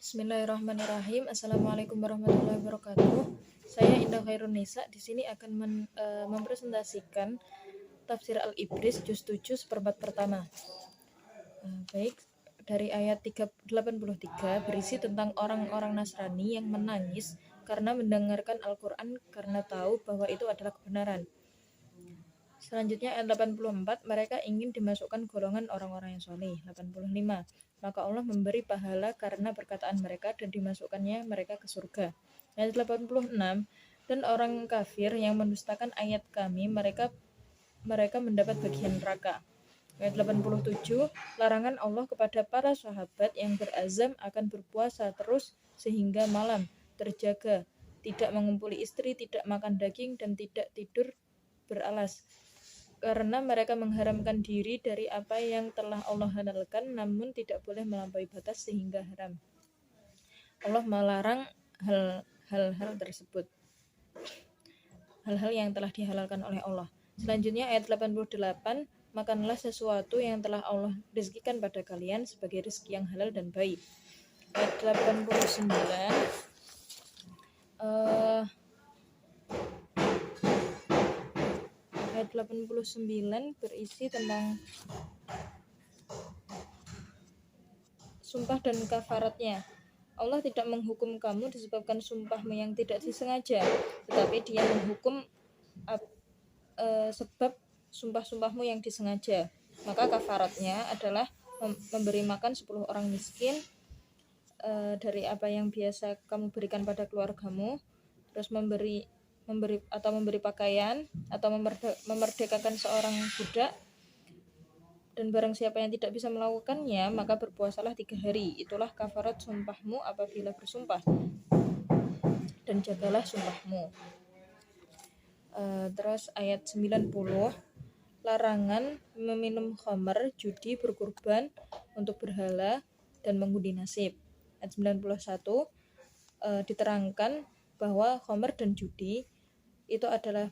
Bismillahirrahmanirrahim. Assalamualaikum warahmatullahi wabarakatuh. Saya Indah Khairun Nisa. Di sini akan mempresentasikan tafsir Al-Ibris juz 7 seperempat pertama. Baik, dari ayat 83 berisi tentang orang-orang Nasrani yang menangis karena mendengarkan Al-Quran karena tahu bahwa itu adalah kebenaran. Selanjutnya ayat 84, mereka ingin dimasukkan golongan orang-orang yang soleh. 85, maka Allah memberi pahala karena perkataan mereka dan dimasukkannya mereka ke surga. Ayat 86, dan orang kafir yang mendustakan ayat kami, mereka mendapat bagian neraka. Ayat 87, larangan Allah kepada para sahabat yang berazam akan berpuasa terus sehingga malam, terjaga, tidak mengumpuli istri, tidak makan daging, dan tidak tidur beralas. Karena mereka mengharamkan diri dari apa yang telah Allah halalkan, namun tidak boleh melampaui batas sehingga haram. Allah melarang hal-hal tersebut, hal-hal yang telah dihalalkan oleh Allah. Selanjutnya ayat 88, makanlah sesuatu yang telah Allah rezekikan pada kalian sebagai rezeki yang halal dan baik. Ayat 89, ayat 89 berisi tentang sumpah dan kafaratnya. Allah tidak menghukum kamu disebabkan sumpahmu yang tidak disengaja, tetapi Dia menghukum sebab sumpah-sumpahmu yang disengaja. Maka kafaratnya adalah memberi makan 10 orang miskin dari apa yang biasa kamu berikan pada keluargamu, terus memberi pakaian atau memerdekakan seorang budak, dan barang siapa yang tidak bisa melakukannya maka berpuasalah 3 hari. Itulah kafarat sumpahmu apabila bersumpah, dan jagalah sumpahmu. Terus ayat 90, larangan meminum khamar, judi, berkurban untuk berhala, dan mengundi nasib. Ayat 91, diterangkan bahwa khamar dan judi itu adalah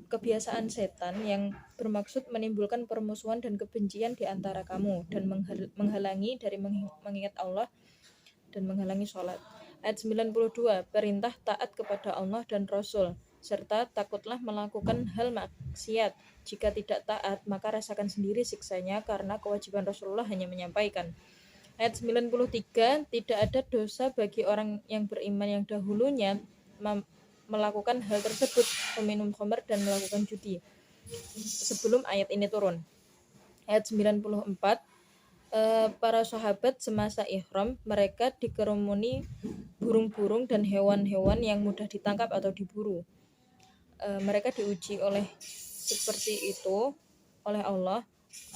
kebiasaan setan yang bermaksud menimbulkan permusuhan dan kebencian di antara kamu dan menghalangi dari mengingat Allah dan menghalangi sholat. Ayat 92, perintah taat kepada Allah dan Rasul serta takutlah melakukan hal maksiat. Jika tidak taat maka rasakan sendiri siksanya, karena kewajiban Rasulullah hanya menyampaikan. Ayat 93, tidak ada dosa bagi orang yang beriman yang dahulunya melakukan hal tersebut, meminum khamar dan melakukan judi, sebelum ayat ini turun. Ayat 94, para sahabat semasa ihram mereka dikerumuni burung-burung dan hewan-hewan yang mudah ditangkap atau diburu. Mereka diuji oleh seperti itu oleh Allah,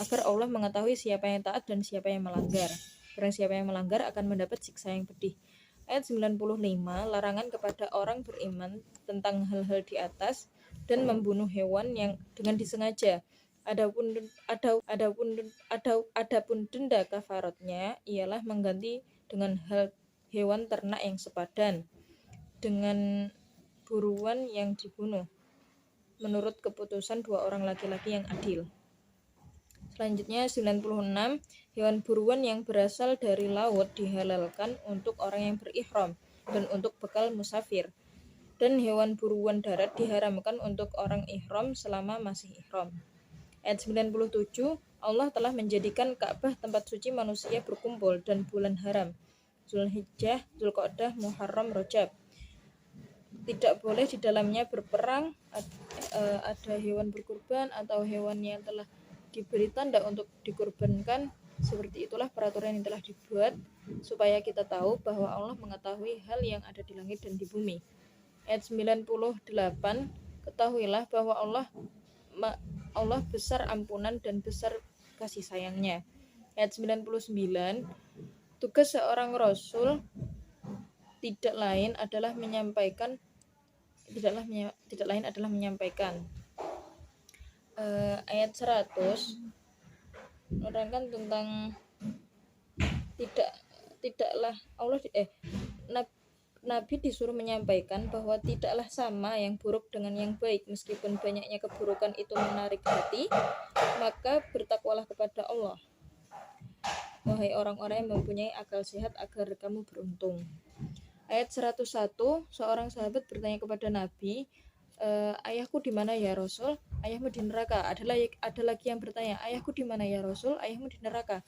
agar Allah mengetahui siapa yang taat dan siapa yang melanggar. Barang siapa yang melanggar akan mendapat siksa yang pedih. Ayat 95, larangan kepada orang beriman tentang hal-hal di atas dan membunuh hewan yang dengan disengaja. Adapun denda kafaratnya ialah mengganti dengan hewan ternak yang sepadan dengan buruan yang dibunuh menurut keputusan 2 orang laki-laki yang adil. Selanjutnya 96, hewan buruan yang berasal dari laut dihalalkan untuk orang yang berihram dan untuk bekal musafir, dan hewan buruan darat diharamkan untuk orang ihram selama masih ihram. Ayat 97, Allah telah menjadikan Ka'bah tempat suci manusia berkumpul dan bulan haram Zulhijjah, Zulqa'dah, Muharram, Rajab. Tidak boleh di dalamnya berperang, ada hewan berkurban atau hewan yang telah diberi tanda untuk dikurbankan. Seperti itulah peraturan yang telah dibuat supaya kita tahu bahwa Allah mengetahui hal yang ada di langit dan di bumi. Ayat 98, ketahuilah bahwa Allah besar ampunan dan besar kasih sayangnya. Ayat 99, tugas seorang rasul tidak lain adalah menyampaikan. Ayat 100 menerangkan tentang Nabi disuruh menyampaikan bahwa tidaklah sama yang buruk dengan yang baik. Meskipun banyaknya keburukan itu menarik hati, maka bertakwalah kepada Allah. wahai orang-orang yang mempunyai akal sehat, agar kamu beruntung. Ayat 101, seorang sahabat bertanya kepada Nabi, ayahku di mana ya Rasul? Ayahmu di neraka. Ada lagi yang bertanya, ayahku di mana ya Rasul? Ayahmu di neraka.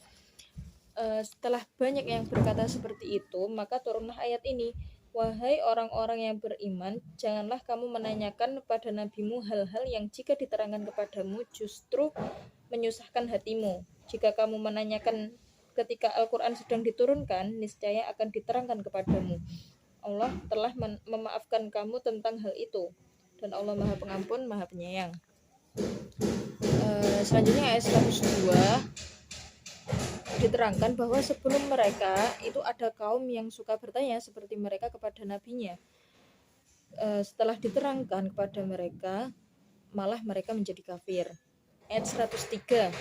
Setelah banyak yang berkata seperti itu, maka turunlah ayat ini. Wahai orang-orang yang beriman, janganlah kamu menanyakan kepada nabimu hal-hal yang jika diterangkan kepadamu justru menyusahkan hatimu. Jika kamu menanyakan ketika Al-Quran sedang diturunkan, niscaya akan diterangkan kepadamu. Allah telah memaafkan kamu tentang hal itu, dan Allah Maha Pengampun, Maha Penyayang. Selanjutnya ayat 102 diterangkan bahwa sebelum mereka itu ada kaum yang suka bertanya seperti mereka kepada nabinya. Setelah diterangkan kepada mereka, malah mereka menjadi kafir. Ayat 103,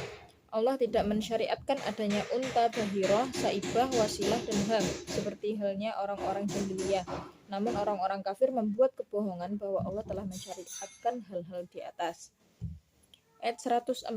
Allah tidak mensyariatkan adanya unta, bahirah, saibah, wasilah, dan ham seperti halnya orang-orang jahiliyah. Namun orang-orang kafir membuat kebohongan bahwa Allah telah mensyariatkan hal-hal di atas. Ayat 104,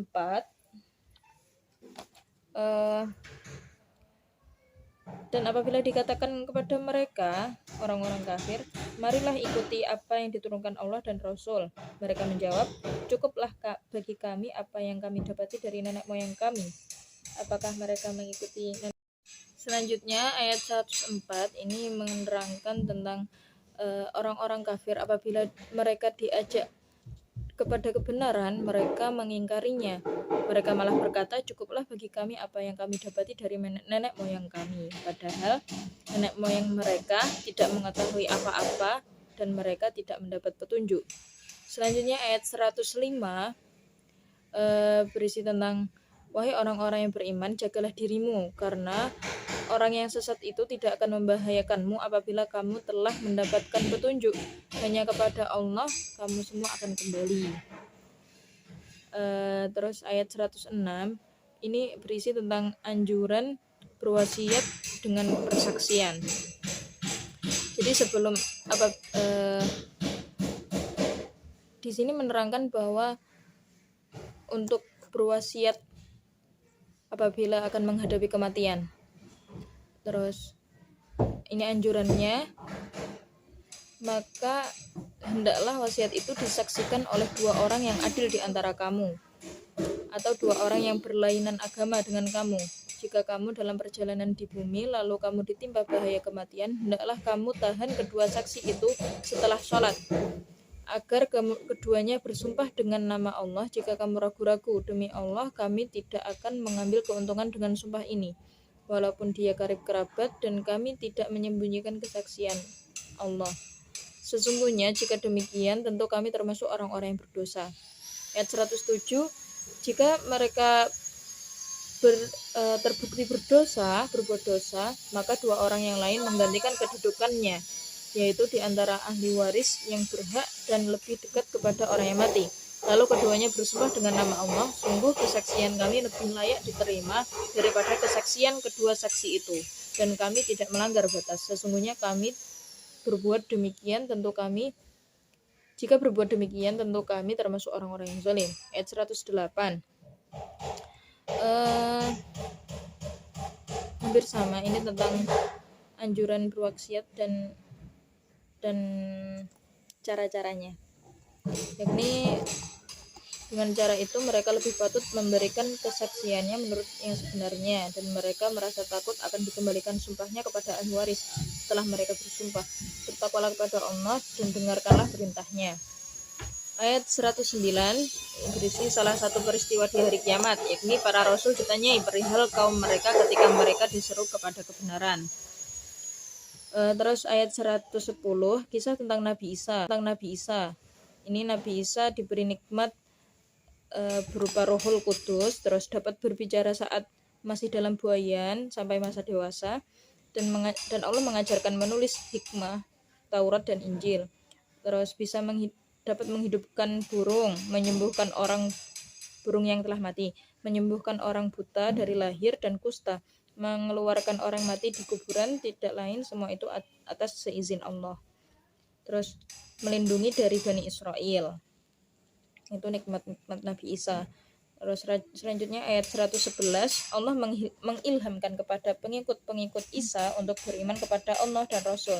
dan apabila dikatakan kepada mereka, orang-orang kafir, marilah ikuti apa yang diturunkan Allah dan Rasul. Mereka menjawab, cukuplah bagi kami apa yang kami dapati dari nenek moyang kami. Apakah mereka mengikuti nenek? Selanjutnya ayat 104 ini menerangkan tentang orang-orang kafir apabila mereka diajak kepada kebenaran, mereka mengingkarinya. Mereka malah berkata, cukuplah bagi kami apa yang kami dapati dari nenek moyang kami. Padahal nenek moyang mereka tidak mengetahui apa-apa dan mereka tidak mendapat petunjuk. Selanjutnya ayat 105 berisi tentang, wahai orang-orang yang beriman, jagalah dirimu, karena orang yang sesat itu tidak akan membahayakanmu apabila kamu telah mendapatkan petunjuk. Hanya kepada Allah kamu semua akan kembali. Terus ayat 106 ini berisi tentang anjuran berwasiat dengan persaksian. Jadi sebelum di sini menerangkan bahwa untuk berwasiat apabila akan menghadapi kematian. Terus ini anjurannya, maka hendaklah wasiat itu disaksikan oleh dua orang yang adil di antara kamu, atau dua orang yang berlainan agama dengan kamu. Jika kamu dalam perjalanan di bumi lalu kamu ditimpa bahaya kematian, hendaklah kamu tahan kedua saksi itu setelah sholat, agar keduanya bersumpah dengan nama Allah. Jika kamu ragu-ragu, demi Allah kami tidak akan mengambil keuntungan dengan sumpah ini, walaupun dia karib kerabat, dan kami tidak menyembunyikan kesaksian Allah. Sesungguhnya jika demikian, tentu kami termasuk orang-orang yang berdosa. Ayat 107, jika mereka terbukti berbuat dosa, maka dua orang yang lain menggantikan kedudukannya, yaitu di antara ahli waris yang berhak dan lebih dekat kepada orang yang mati. Lalu keduanya bersumpah dengan nama Allah, sungguh kesaksian kami lebih layak diterima daripada kesaksian kedua saksi itu, dan kami tidak melanggar batas. Sesungguhnya kami berbuat demikian, jika berbuat demikian tentu kami termasuk orang-orang yang zalim. Ayat 108 hampir sama, ini tentang anjuran berwasiat dan cara-caranya, yakni dengan cara itu mereka lebih patut memberikan kesaksiannya menurut yang sebenarnya, dan mereka merasa takut akan dikembalikan sumpahnya kepada ahli waris setelah mereka bersumpah. Bertakwalah kepada Allah dan dengarkanlah perintahnya. Ayat 109 berisi salah satu peristiwa di hari kiamat, yakni para rasul ditanyai perihal kaum mereka ketika mereka diseru kepada kebenaran. Terus ayat 110 kisah tentang Nabi Isa. Ini Nabi Isa diberi nikmat berupa Rohul Kudus, terus dapat berbicara saat masih dalam buayan sampai masa dewasa, dan Allah mengajarkan menulis hikmah Taurat dan Injil. Terus bisa dapat menghidupkan burung, menyembuhkan burung yang telah mati, menyembuhkan orang buta dari lahir dan kusta, mengeluarkan orang mati di kuburan, tidak lain semua itu atas seizin Allah. Terus melindungi dari Bani Israel. Itu nikmat Nabi Isa. Terus selanjutnya ayat 111, Allah mengilhamkan kepada pengikut-pengikut Isa untuk beriman kepada Allah dan Rasul.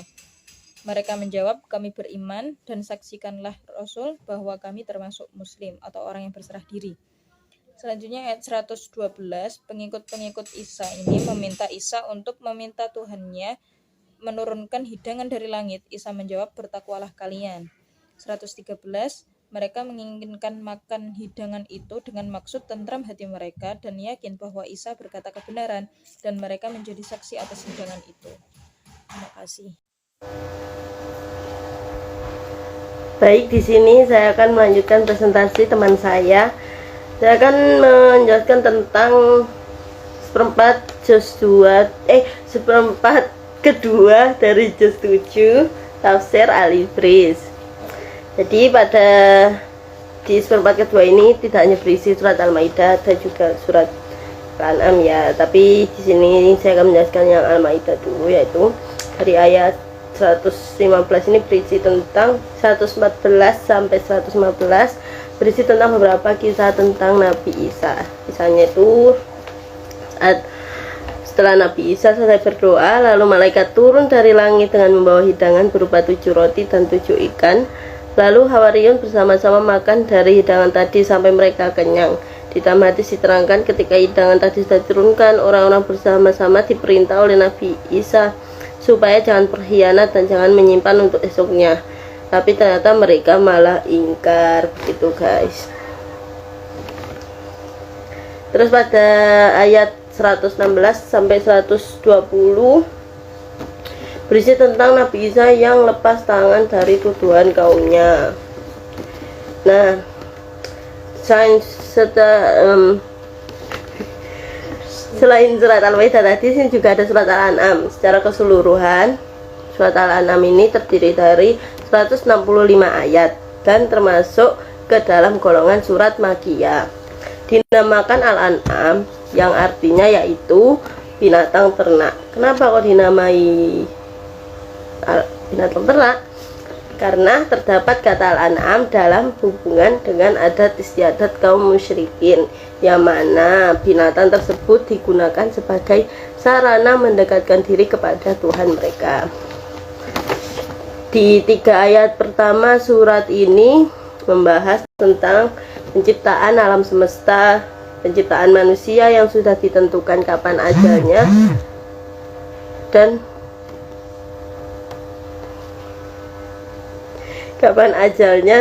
Mereka menjawab, kami beriman dan saksikanlah Rasul bahwa kami termasuk muslim atau orang yang berserah diri. Selanjutnya ayat 112, pengikut-pengikut Isa ini meminta Isa untuk meminta Tuhannya menurunkan hidangan dari langit. Isa menjawab, bertakwalah kalian. 113, mereka menginginkan makan hidangan itu dengan maksud tentram hati mereka dan yakin bahwa Isa berkata kebenaran dan mereka menjadi saksi atas hidangan itu. Terima kasih. Baik, di sini saya akan melanjutkan presentasi teman saya. Saya akan menjelaskan tentang seperempat kedua dari juz 7 tafsir Al-Ibris. Jadi di seperempat kedua ini tidak hanya berisi surat Al-Maidah, ada juga surat Al-An'am ya. Tapi di sini saya akan menjelaskan yang Al-Maidah dulu, yaitu dari ayat 115 ini berisi tentang 114 sampai 115 berisi tentang beberapa kisah tentang Nabi Isa. Kisahnya itu setelah Nabi Isa selesai berdoa, lalu malaikat turun dari langit dengan membawa hidangan berupa 7 roti dan 7 ikan. Lalu Hawariyun bersama-sama makan dari hidangan tadi sampai mereka kenyang. Di dalam hadis diterangkan ketika hidangan tadi sudah diturunkan, orang-orang bersama-sama diperintah oleh Nabi Isa supaya jangan berkhianat dan jangan menyimpan untuk esoknya. Tapi ternyata mereka malah ingkar, begitu guys. Terus pada ayat 116 sampai 120 berisi tentang Nabi Isa yang lepas tangan dari tuduhan kaumnya. Nah, selain surat Al-Maidah tadi, sini juga ada surat Al-An'am. Secara keseluruhan, surat Al-An'am ini terdiri dari 165 ayat dan termasuk ke dalam golongan surat Makkiyah. Dinamakan Al-An'am yang artinya yaitu binatang ternak. Kenapa kok dinamai binatang ternak? Karena terdapat kata Al-An'am dalam hubungan dengan adat istiadat kaum musyrikin, yang mana binatang tersebut digunakan sebagai sarana mendekatkan diri kepada Tuhan mereka. Di 3 ayat pertama surat ini membahas tentang penciptaan alam semesta, penciptaan manusia yang sudah ditentukan kapan ajalnya,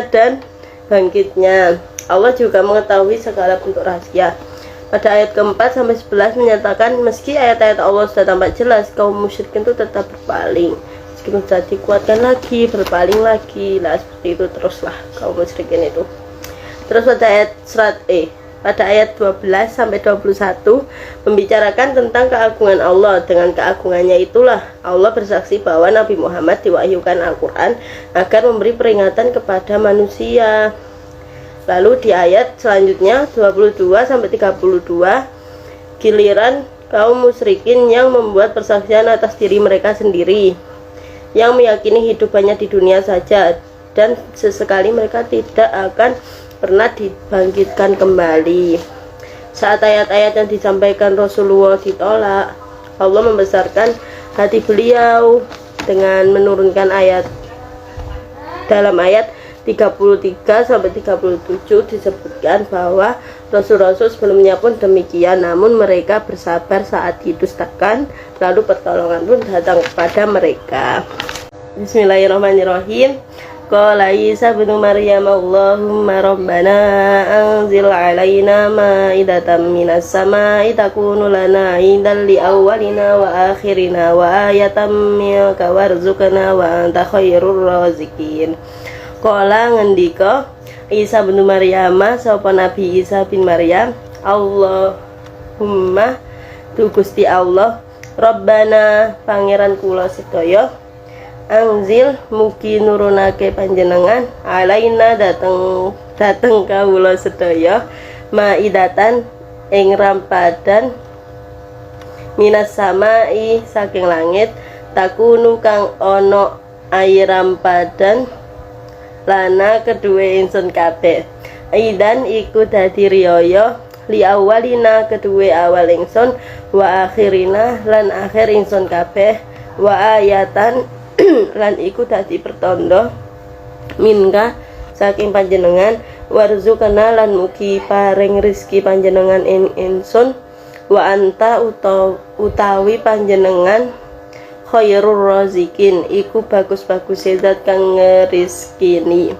dan bangkitnya. Allah juga mengetahui segala bentuk rahasia. Pada ayat keempat sampai 11 menyatakan meski ayat-ayat Allah sudah tampak jelas, kaum musyrikin itu tetap berpaling. Meskipun sudah dikuatkan lagi, berpaling lagi. Lah seperti itu teruslah kaum musyrikin itu. Terus pada ayat 12 sampai 21 membicarakan tentang keagungan Allah. Dengan keagungannya itulah Allah bersaksi bahwa Nabi Muhammad diwahyukan Al-Quran agar memberi peringatan kepada manusia. Lalu di ayat selanjutnya 22 sampai 32 giliran kaum musyrikin yang membuat persaksian atas diri mereka sendiri, yang meyakini hidup hanya di dunia saja dan sesekali mereka tidak akan pernah dibangkitkan kembali. Saat ayat-ayat yang disampaikan Rasulullah ditolak, Allah membesarkan hati beliau dengan menurunkan ayat. Dalam ayat 33 sampai 37 disebutkan bahwa rasul-rasul sebelumnya pun demikian, namun mereka bersabar saat didustakan, lalu pertolongan pun datang kepada mereka. Bismillahirrahmanirrahim. Qala Isa bin Maryam Allahumma rabbana anzil alaina ma'idatan minas sama'i takunu lana 'idan li awwalina wa akhirina wa ayatan minka warzuqna wa anta khairur raziqin. Qala ngendika Isa bin Maryam sapa Nabi Isa bin Maryam, Allahumma tu Gusti Allah, Rabbana pangeran kula sedaya, anzil mugi nurunake panjenengan alaina dateng kawula sedaya maidatan ing rampadan minas samai saking langit takunu kang ana air rampadan lana kedue ingsun kabeh. Aidan iku dadi riyaya li awalina kedua awal ingsun wa akhirina lan akhir ingsun kabeh wa ayatan lan iku dadi pertanda minka saking panjenengan warzukana lan mugi paring rizki panjenengan ing ingsun wa anta utawi panjenengan khairur razikin iku bagus-bagus zat kang ngrizkini.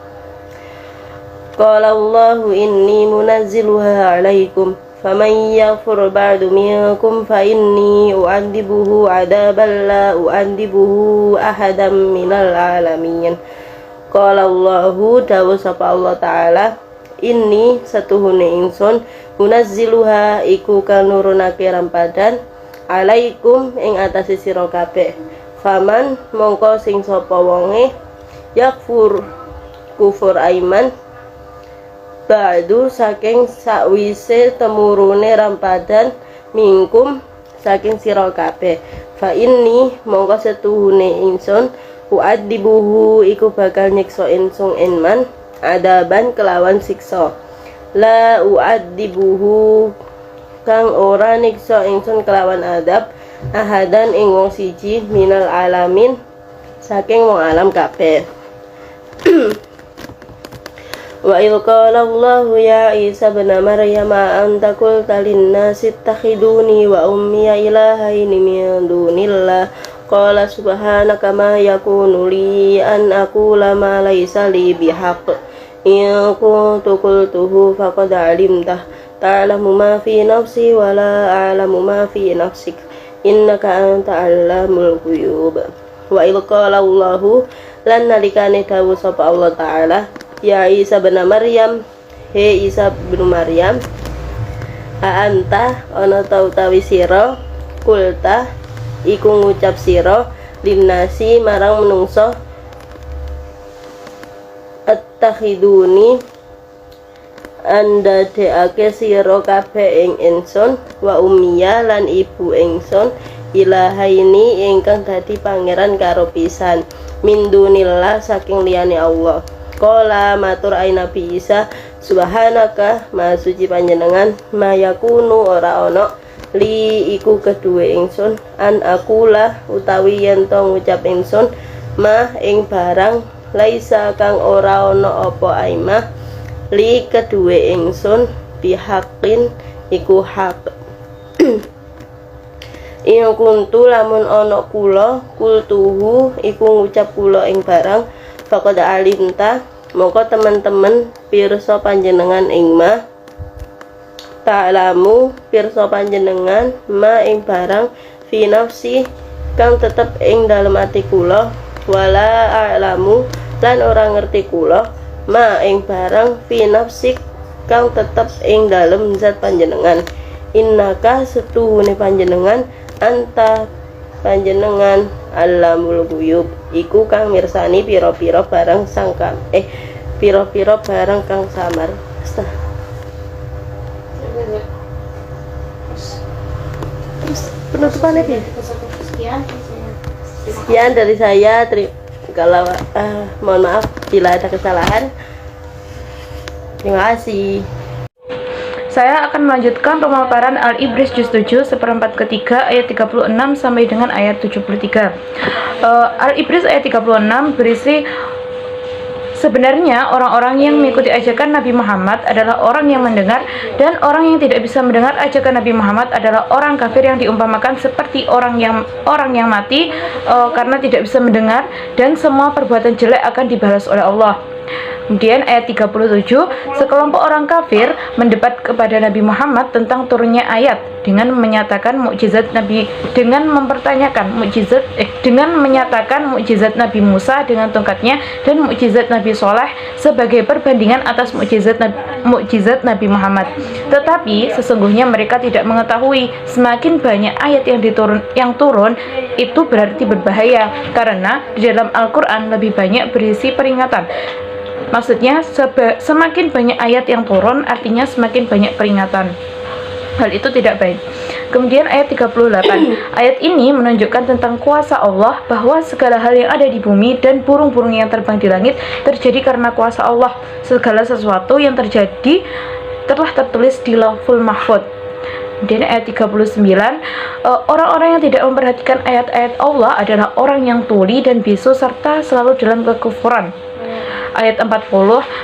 Qala Allahu inni munazziluha alaikum faman yaghfir ba'du minkum fa inni u'adzibuhu 'adaban la u'adzibuhu ahadan minal alamin. Qala Allahu dawu sapa Allah taala inni satuhune ingsun munazziluha iku kang nurunake rampadan alaikum ing atase sira kabeh faman mongko sing sapa wonge yakfur kufur aiman ba'du saking sakwise temurune rampadan mingkum saking sira kabeh fa inni mongko setuhune ingsun u'adzibuhu iku bakal nyiksa ingsun enman adaban kelawan siksa la u'adzibuhu kang ora niksa ingsun kelawan adab ahadan ing wong siji minal alamin saking wong alam kabeh. Wa il qala Allahu ya Isa ibn Maryam anta qulta lin-nasi ittakhiduni wa ummi ilahaini min dunillah qala subhanaka ma yakunu li an aqula ma laysa li bihaqq in kuntu qultuhu faqad alimtah ta'lamu ma fi nafsi wa la a'lamu ma fi nafsik innaka anta 'allamul ghuyub. Wa il qala Allahu lan nalikane dawuh sapa Allah taala ya Isa bin Maryam he Isa bin Maryam a anta ana ta utawi sira kulta iku ngucap sira linnasi marang menungso attakhiduni anda deake sira kabeh ing ingsun wa ummiya lan ibu ingsun ilahaini ingkang dadi pangeran karo pisan min dunillah saking liyane Allah. Qala matur ai Nabi Isa subhanaka ma suci panjenengan mayakunu ora ana li iku kedue ingsun an akulah utawi yen to ngucap ingsun ma ing barang laisa kang ora ana apa aimah li kedue ingsun bihaqqin iku hak. Ing kuntu lamun ana kula kultuhu iku ngucap kula ing barang faqad alimta moko teman-teman pirsa panjenengan ing ma ta'lamu pirsa panjenengan ma ing barang fi nafsi kang tetep ing dalem ati kula wala a'lamu lan ora ngerti kula ma ing barang fi nafsik kang tetep ing dalem zat panjenengan innaka setuhune panjenengan anta panjenengan alamul ghuyub iku kang mirsani pira-pira barang sangkam pira-pira barang kang samar. Penutupannya piye? Sekian dari saya. Kalau mohon maaf bila ada kesalahan. Terima kasih. Saya akan melanjutkan pemaparan Al-Ibris juz 7 seperempat ketiga ayat 36 sampai dengan ayat 73. Al-Ibris ayat 36 berisi sebenarnya orang-orang yang mengikuti ajakan Nabi Muhammad adalah orang yang mendengar, dan orang yang tidak bisa mendengar ajakan Nabi Muhammad adalah orang kafir yang diumpamakan seperti orang yang mati karena tidak bisa mendengar, dan semua perbuatan jelek akan dibalas oleh Allah. Kemudian ayat 37, sekelompok orang kafir mendebat kepada Nabi Muhammad tentang turunnya ayat dengan menyatakan mukjizat Nabi dengan menyatakan mukjizat Nabi Musa dengan tongkatnya dan mukjizat Nabi Soleh sebagai perbandingan atas mukjizat Nabi Muhammad. Tetapi sesungguhnya mereka tidak mengetahui semakin banyak ayat yang turun itu berarti berbahaya, karena di dalam Al-Quran lebih banyak berisi peringatan. Maksudnya semakin banyak ayat yang turun artinya semakin banyak peringatan. Hal itu tidak baik. Kemudian ayat 38. Ayat ini menunjukkan tentang kuasa Allah, bahwa segala hal yang ada di bumi dan burung-burung yang terbang di langit terjadi karena kuasa Allah. Segala sesuatu yang terjadi telah tertulis di Lauhul Mahfuz. Kemudian ayat 39, orang-orang yang tidak memperhatikan ayat-ayat Allah adalah orang yang tuli dan bisu serta selalu dalam kekufuran. Ayat 40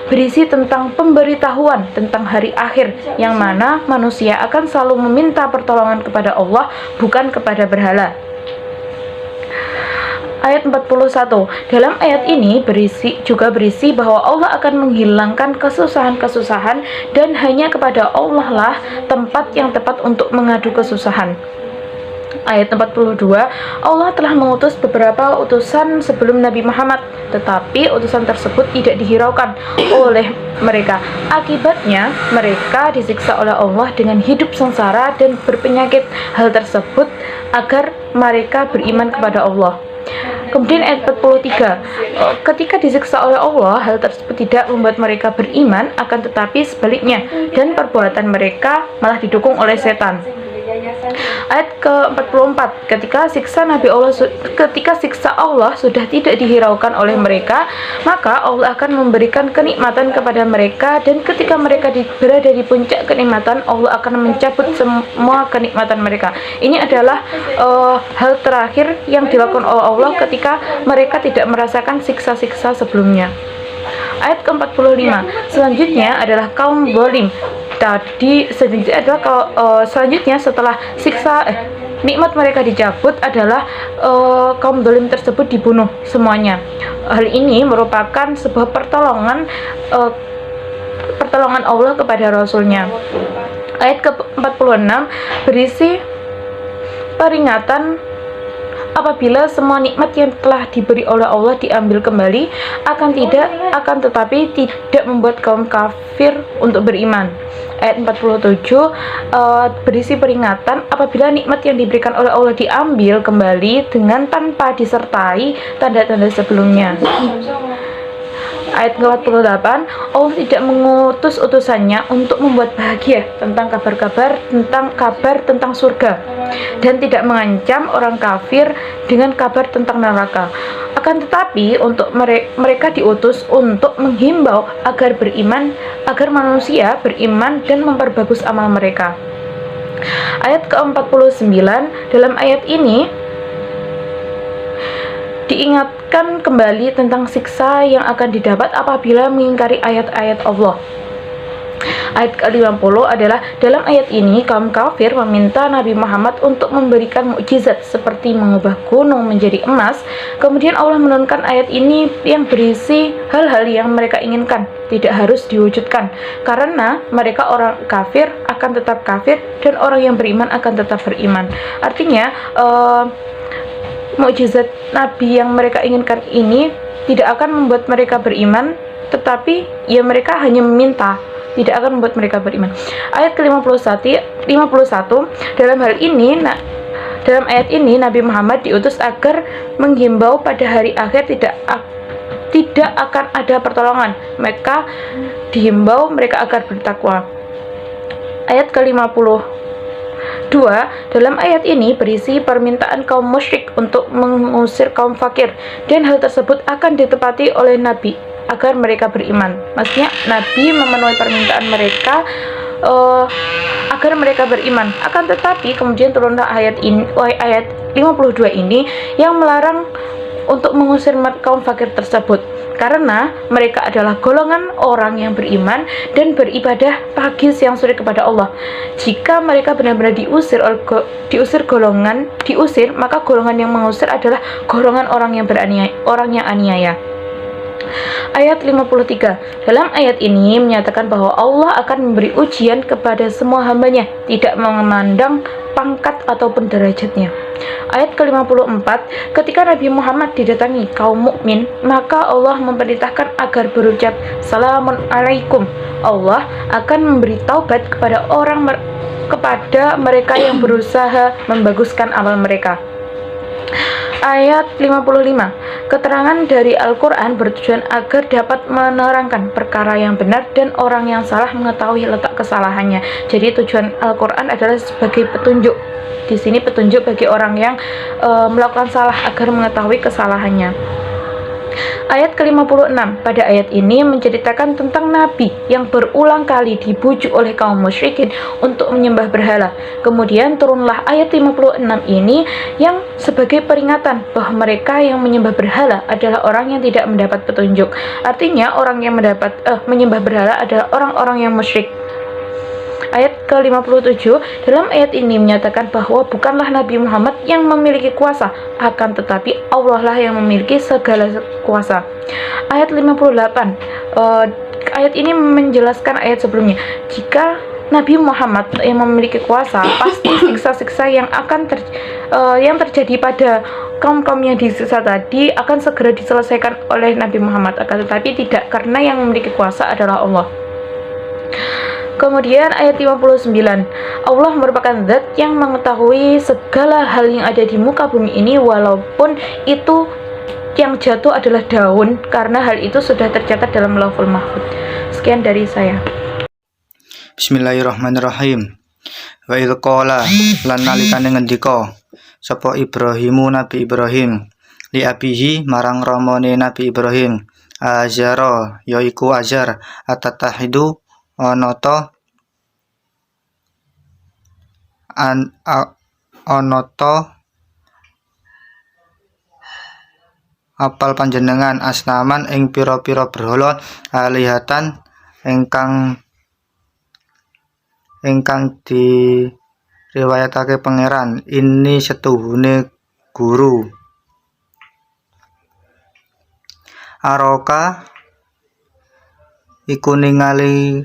berisi tentang pemberitahuan tentang hari akhir, yang mana manusia akan selalu meminta pertolongan kepada Allah, bukan kepada berhala. Ayat 41, dalam ayat ini juga berisi bahwa Allah akan menghilangkan kesusahan-kesusahan dan hanya kepada Allah lah tempat yang tepat untuk mengadu kesusahan. Ayat 42, Allah telah mengutus beberapa utusan sebelum Nabi Muhammad, tetapi utusan tersebut tidak dihiraukan oleh mereka. Akibatnya, mereka disiksa oleh Allah dengan hidup sengsara dan berpenyakit. Hal tersebut agar mereka beriman kepada Allah. Kemudian ayat 43, ketika disiksa oleh Allah, hal tersebut tidak membuat mereka beriman, akan tetapi sebaliknya, dan perbuatan mereka malah didukung oleh setan. Ayat ke-44, ketika siksa Allah sudah tidak dihiraukan oleh mereka, maka Allah akan memberikan kenikmatan kepada mereka, dan ketika mereka berada di puncak kenikmatan, Allah akan mencabut semua kenikmatan mereka. Ini adalah hal terakhir yang dilakukan oleh Allah ketika mereka tidak merasakan siksa-siksa sebelumnya. Ayat ke-45, selanjutnya adalah kaum zalim. Selanjutnya setelah nikmat mereka dicabut adalah kaum zalim tersebut dibunuh semuanya. Hal ini merupakan sebuah pertolongan Allah kepada Rasulnya. Ayat ke-46 berisi peringatan apabila semua nikmat yang telah diberi oleh Allah diambil kembali, akan tetapi tidak membuat kaum kafir untuk beriman. Ayat 47 berisi peringatan apabila nikmat yang diberikan oleh Allah diambil kembali dengan tanpa disertai tanda-tanda sebelumnya. Ayat 48, Allah tidak mengutus utusannya untuk membuat bahagia tentang kabar tentang surga, dan tidak mengancam orang kafir dengan kabar tentang neraka. Akan tetapi untuk mereka diutus untuk menghimbau agar manusia beriman dan memperbagus amal mereka. Ayat ke-49, dalam ayat ini diingatkan kembali tentang siksa yang akan didapat apabila mengingkari ayat-ayat Allah. Ayat ke-50 adalah dalam ayat ini kaum kafir meminta Nabi Muhammad untuk memberikan mukjizat seperti mengubah gunung menjadi emas. Kemudian Allah menurunkan ayat ini yang berisi hal-hal yang mereka inginkan, tidak harus diwujudkan, karena mereka orang kafir akan tetap kafir dan orang yang beriman akan tetap beriman. Artinya mukjizat Nabi yang mereka inginkan ini tidak akan membuat mereka beriman, tetapi ya mereka hanya meminta, tidak akan membuat mereka beriman. Ayat ke-51, dalam ayat ini Nabi Muhammad diutus agar menghimbau pada hari akhir tidak akan ada pertolongan. Mereka dihimbau mereka agar bertakwa. Ayat ke-52, dalam ayat ini berisi permintaan kaum musyrik untuk mengusir kaum fakir, dan hal tersebut akan ditepati oleh Nabi agar mereka beriman. Maksudnya Nabi memenuhi permintaan mereka agar mereka beriman. Akan tetapi kemudian turunlah ayat 52 ini yang melarang untuk mengusir kaum fakir tersebut, karena mereka adalah golongan orang yang beriman dan beribadah pagi siang sore kepada Allah. Jika mereka benar-benar diusir, maka golongan yang mengusir adalah golongan orang yang aniaya. Ayat 53, dalam ayat ini menyatakan bahwa Allah akan memberi ujian kepada semua hambanya, tidak memandang pangkat ataupun derajatnya. Ayat ke-54, ketika Nabi Muhammad didatangi kaum mukmin, maka Allah memerintahkan agar berucap Salamun alaikum. Allah akan memberi taubat kepada mereka yang berusaha membaguskan amal mereka. Ayat 55, keterangan dari Al-Quran bertujuan agar dapat menerangkan perkara yang benar dan orang yang salah mengetahui letak kesalahannya. Jadi tujuan Al-Quran adalah sebagai petunjuk. Di sini petunjuk bagi orang yang melakukan salah agar mengetahui kesalahannya. Ayat ke-56 pada ayat ini menceritakan tentang Nabi yang berulang kali dibujuk oleh kaum musyrikin untuk menyembah berhala. Kemudian turunlah ayat 56 ini yang sebagai peringatan bahwa mereka yang menyembah berhala adalah orang yang tidak mendapat petunjuk. Artinya orang yang menyembah berhala adalah orang-orang yang musyrik. Ayat ke-57 dalam ayat ini menyatakan bahwa bukanlah Nabi Muhammad yang memiliki kuasa, akan tetapi Allah lah yang memiliki segala kuasa. Ayat 58 ayat ini menjelaskan ayat sebelumnya. Jika Nabi Muhammad yang memiliki kuasa, pasti siksa-siksa yang yang terjadi pada kaum-kaum yang disiksa tadi akan segera diselesaikan oleh Nabi Muhammad, akan tetapi tidak, karena yang memiliki kuasa adalah Allah. Kemudian ayat 59, Allah merupakan zat yang mengetahui segala hal yang ada di muka bumi ini, walaupun itu yang jatuh adalah daun, karena hal itu sudah tercatat dalam Lauhul Mahfuz. Sekian dari saya. Bismillahirrahmanirrahim. Wa idh qala lan nalikane ngendika sapa Ibrahimu Nabi Ibrahim li abihi marang ramane Nabi Ibrahim, Azara yaiku Azar, atatahidu onoto apal panjenengan asnaman ing pira-pira berhala alihatan ingkang diriwayatake pangeran, ini setuhune guru. Aroka iku ningali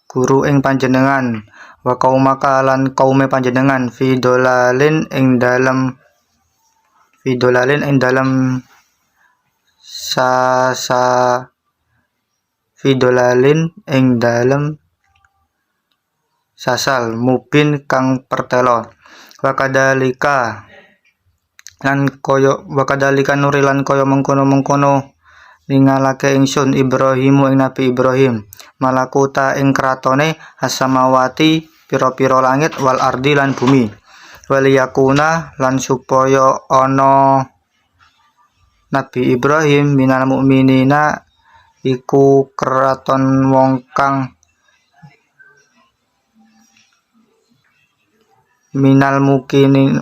guru ing panjenengan, wa qaumaka lan kaume panjenengan, fidolalin ing dalem sasal mubin kang pertelo. Wakadalika nurilan kaya mengkono-mengkono ningalake ingsun Ibrahimu ing Nabi Ibrahim malakuta ing kratone as-samawati pira-pira langit wal ardi lan bumi, waliyakuna lan supaya ana Nabi Ibrahim minal mukminina iku keraton wong kang minal mukinin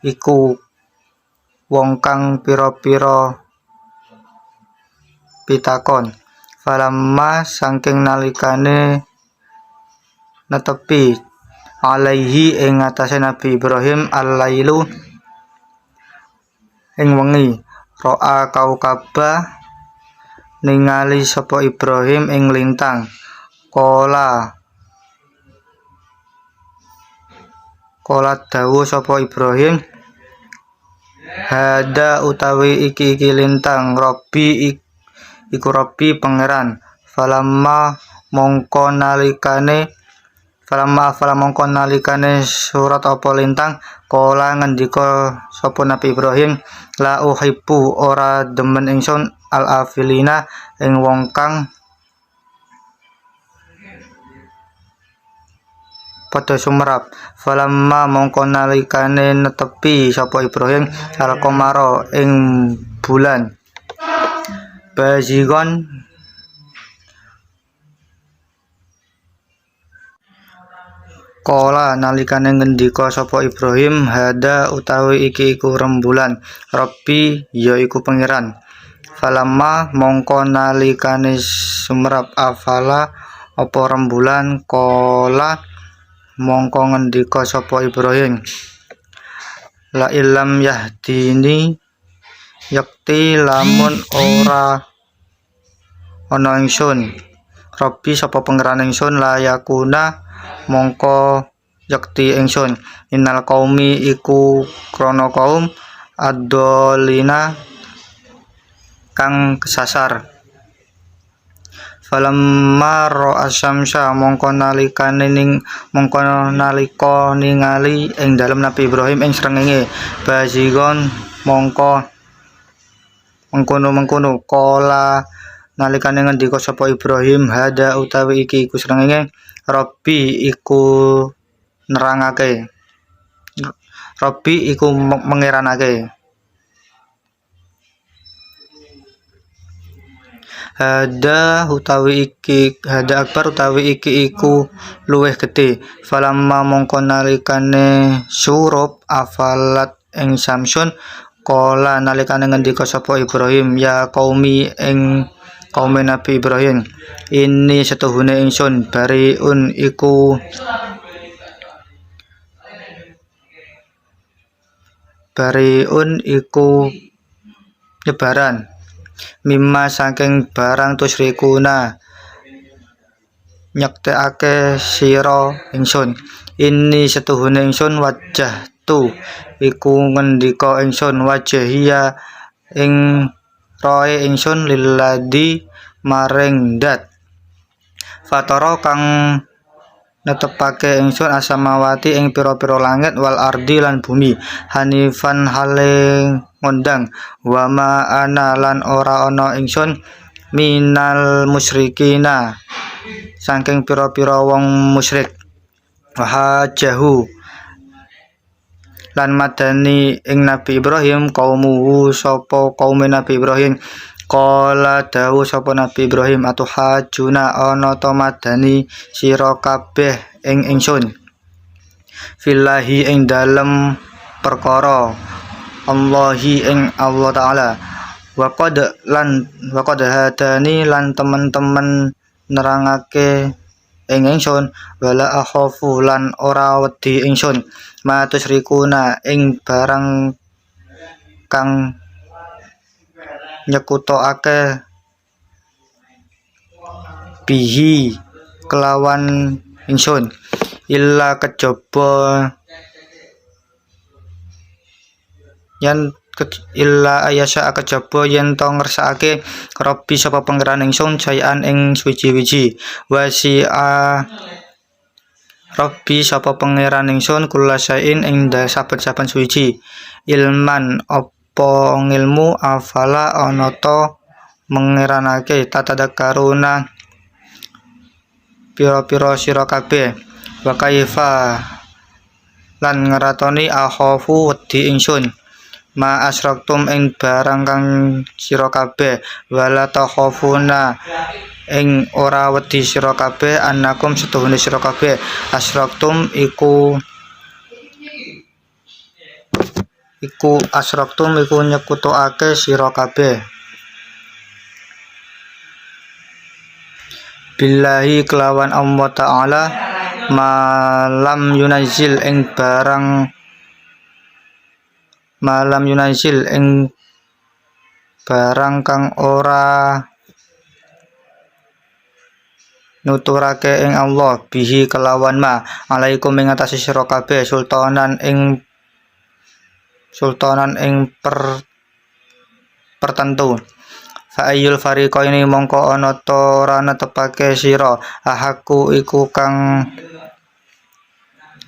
iku wong kang pira-pira pitakon. Falamma saking nalikane netepi alaihi ing atase Nabi Ibrahim al-lailu ing wengi, ro'a kaukaba ningali sapa Ibrahim ing lintang, kola dawuh sapa Ibrahim, hada utawi iki lintang Robbi iku Robbi pangeran. Falamma mongko nalikane surat apa lintang, kola ngendika sapa Nabi Ibrahim, la uhibbu ora demen ingsun al-afilina ing wong kang padha sumerap. Falamma mongko nalikane netepi sapa Ibrahim al-qamara ing bulan, bazigon kola nalikane ngendika sapa Ibrahim, hada utawi iki iku rembulan Robbi yaiku pangeran. Falamma mongko nalikane sumerap afala apa rembulan, kola mongko ngendika sapa Ibrahim, la illam yahdini yakti lamun ora ana ingsun Robbi sapa pangeran ingsun, la yakuna mongko yakti ingsun innal qaumi iku krana kaum adolina kang kesasar. Falamma ra'a syamsa mongko nalika ningali ing dalem Nabi Ibrahim ing srengenge, bazigon mongko mengkono kola nalikane ngendika sapa Ibrahim, hada utawi iki iku srengenge Robbi iku nerangake, Robbi iku mengeranake. hada akbar utawi iki iku luwih gedhe. Falamma mongko nalikane surup afalat ing Samsun kala nalikane ngendika sapa Ibrahim ya qaumi ing kaum Nabi Ibrahim ini setuhune ingsun bariun iku nyebaran mimma saking barang tusyrikuna nyektekake sira ingsun ini setuhune ingsun wajah tu iku ngendika ingsun wajhiya ing roe ingsun lilladzi maring dat fatara kang netepake ingsun asamawati ing pira-pira langit wal ardi lan bumi hanifan hale ngondang wa ma ana lan ora ana ingsun minal musyrikina saking pira-pira wong musyrik wahajahu lan madani ing Nabi Ibrahim kaumuhu sapa kaum Nabi Ibrahim qala dawu sapa Nabi Ibrahim atuhajuna ana ta madani sira kabeh ing ingsun fillahi ing dalem perkara Allahi ing Allah taala wa qad hadani lan temen-temen nerangake ing ingsun wala akhafu lan ora wedi ingsun ma tusyrikuna ing barang kang nyekutokake bihi kelawan ingsun illa kejaba illa ayasa kejaba yen to ngersakake Rabbi sapa pangeran ingsun sayan ing suci-wiji wasi'a Rabbi sapa pangeran ingsun kullasain ing saben-saben suci ilman apa ngilmu afala ana ta mengeranake tatadakaruna pira-pira sira kabeh wa kaifa lan ngeratoni akhafu wedi ingsun ma asraktum ing barang kang sira kabeh wala takhafuna ing ora wedi sira kabeh annakum setuhune sira kabeh asraktum iku nyekutokake sira kabeh billahi kelawan Allah taala malam yunazil ing barang kang ora nuturake ing Allah bihi kelawan ma alaikum ing atase sira kabeh sultanan ing pertentu fa ayyul fariqaini mongko ana ta ora netepake sira ahaku iku kang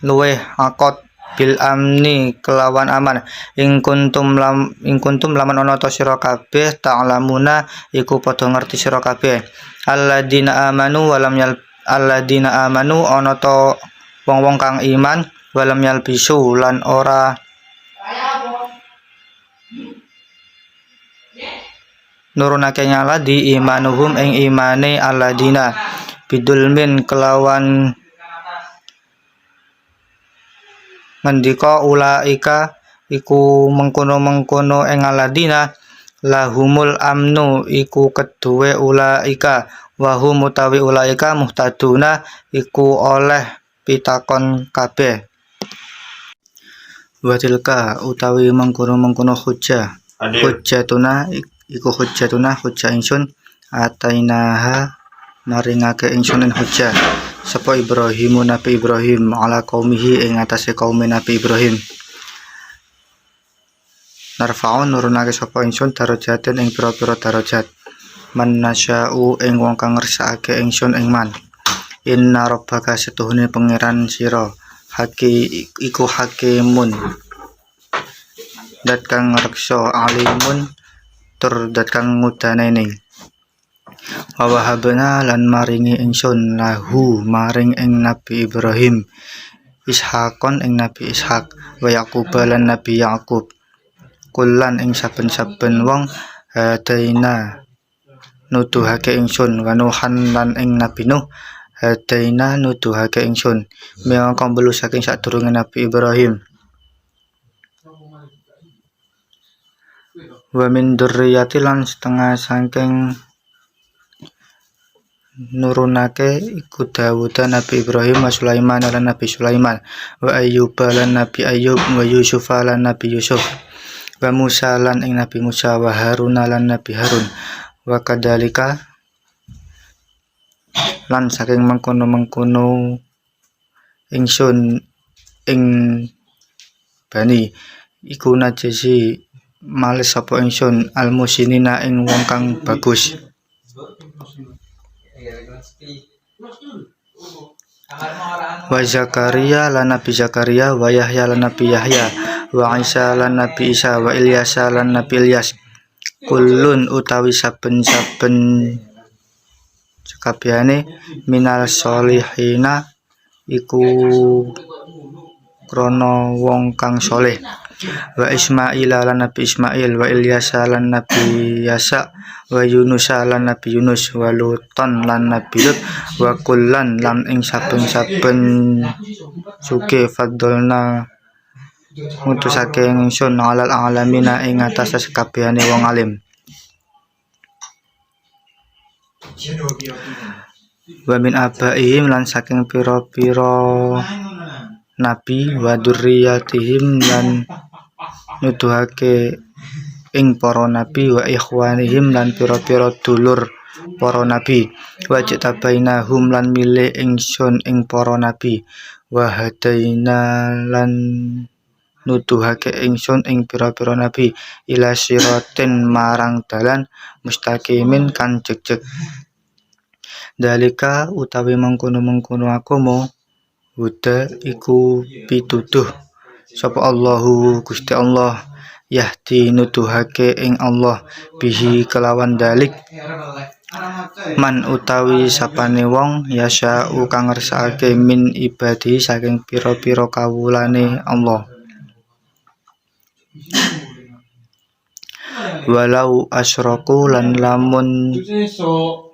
luweh akot bil amni kelawan aman ing kuntum laman ana ta sira kabeh ta'lamuna iku padha ngerti sira kabeh alladzina amanu ana ta wong-wong kang iman walam yalbisu lan ora nurunake nyala di imanuhum ing imane alladzina bidulmin kelawan ngendika ulaika iku mengkono-mengkono ing alladzina lahumul amnu iku keduwe ulaika wa hum utawi ulaika muhtaduna iku oleh pitakon kabeh wa tilka utawi mengkono-mengkono hujjatuna hujjah ingsun atainaha maringake ingsun hujjah sapa Ibrahimu Nabi Ibrahim ala qaumihi ing atase kaum Nabi Ibrahim narfa'un nurunake sapa ingsun darajatin ing pira-pira darajat man nasya'u ing wong kang ngersakake ingsun ing man inna rabbaka setuhune pangeran sira iku hakimun dat kang reksa alimun tur dat kang ngudanene wa wahabna lan maringi ingsun lahu maring ing Nabi Ibrahim Ishaqon ing Nabi Ishaq wa Yaqub lan Nabi Yaqub kullan ing saben-saben wong hadaina nuduhake ingsun wa Nuhan lan ing Nabi Nuh hadaina nuduhake ingsun mengko mbelu saking sadurunge Nabi Ibrahim wa min dzurriyyati lan setengah saking nurunake iku Dawud Nabi Ibrahim wa Sulaiman lan Nabi Sulaiman wa Ayyub lan Nabi Ayyub wa Yusuf lan Nabi Yusuf wa Musa lan ing Nabi Musa wa Harun lan Nabi Harun wa kadzalika lan saking mengkono-mengkono ingsun ing bani iku najisi males sapa ingsun al-musinina ing wong kang bagus wa Zakaria lan Nabi Zakaria wa Yahya lan Nabi Yahya wa Isa lan Nabi Isa wa Ilyas lan Nabi Ilyas kullun utawi saben-saben sakabehane minal sholihina iku krana wong kang saleh wa Ismail lan Nabi Ismail wa Ilyas lan Nabi Yasa wa Yunus lan Nabi Yunus wa Luton lan Nabi Lut wa kullan lan ing saben-saben suke fadolna ngutusake ingsun alal alamina ing atas sakabehane wong alim wa min abaihim lan saking pira-pira nabi wa dzurriyyatihim lan nuduhake ing para nabi wa ikhwanihim lan pira-pira dulur para nabi wa jatabainahum lan milih ingsun ing para nabi wa hadaina lan nuduhake ingsun ing pira-pira nabi ila siratin marang dalan mustaqimin kan jejeg dalika utawi mengkono-mengkono agama huda iku pituduh sapa Allahu Gusti Allah yahdi nuduhake ing Allah bihi kelawan dalik man utawi sapane wong yasa'u kang ngersakake min ibadi saking pira-pira kawulane Allah walau asyraku lan lamun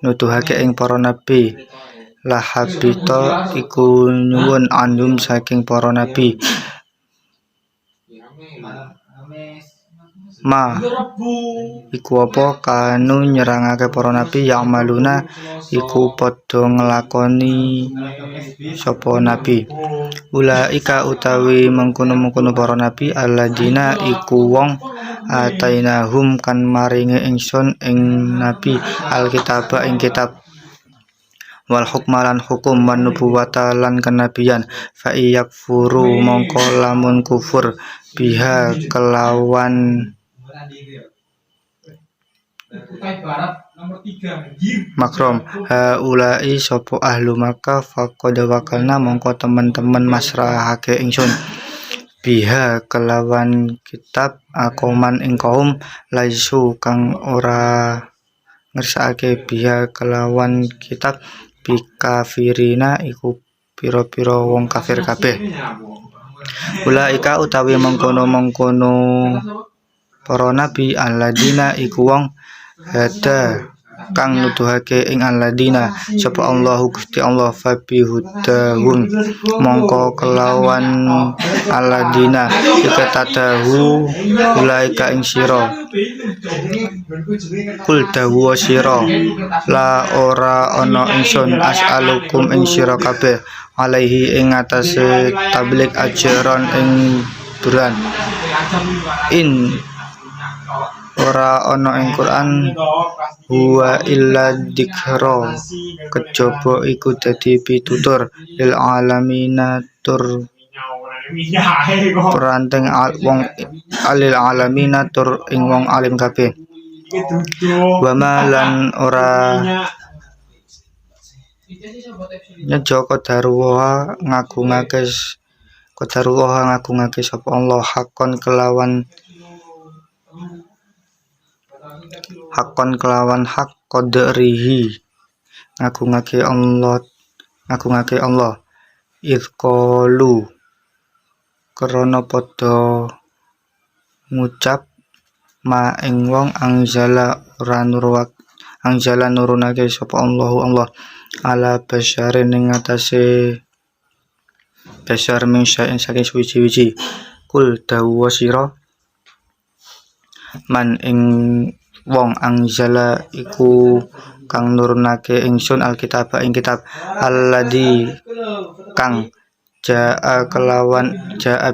nuduhake ing para nabi la habita iku nyuwun andum saking para nabi ma iku apa kanu nyerangake para nabi yang maluna iku padha nglakoni sapa nabi ulaika utawi mengkono-mengkono para nabi alladzina iku wong atainahum kan maringi ingsun ing nabi alkitab ing kitab wal hukmalan hukum wan nubuwata lan kenabian fa yakfuru mongko lamun kufur biha kelawan makrom haulai sapa ahlu Makkah faqad wakalna mongko teman-teman masrahake ingsun biha kelawan kitab akoman ing kaum laisu kang ora ngersakake biha kelawan kitab bikafirina iku pira-pira wong kafir kabeh ulaika utawi mengkono-mengkono para nabi alladzina iku wong hada kang nuduhake ing alladzina sapa Allahu Gusti Allah fa bihudahum mongko kelawan alladzina ikatadahu ulaika ing sira kul dawu sira la ora ana ingsun as'alukum ing sira kabeh alaihi ing atase tabligh ajaran ing duran in ora ana ing Quran huwa illa dzikra kejaba iku dadi pitutur lil alamina tur peranteng wong alil alamina tur ing wong alim kabeh wa malan ora nyejo kodaruwa ngagungake sapa Allah hakon kelawan hak qadrihi ngagungake Allah izqalu krana padha ngucap ma ing wong anjala nurunake sapa Allah ala basyarin ing atase basyar min syai'in saking suci-suci. Kul dawa sira man ing wong anjala iku kang nurunake ingsun alkitab ing kitab alladzi kang jaa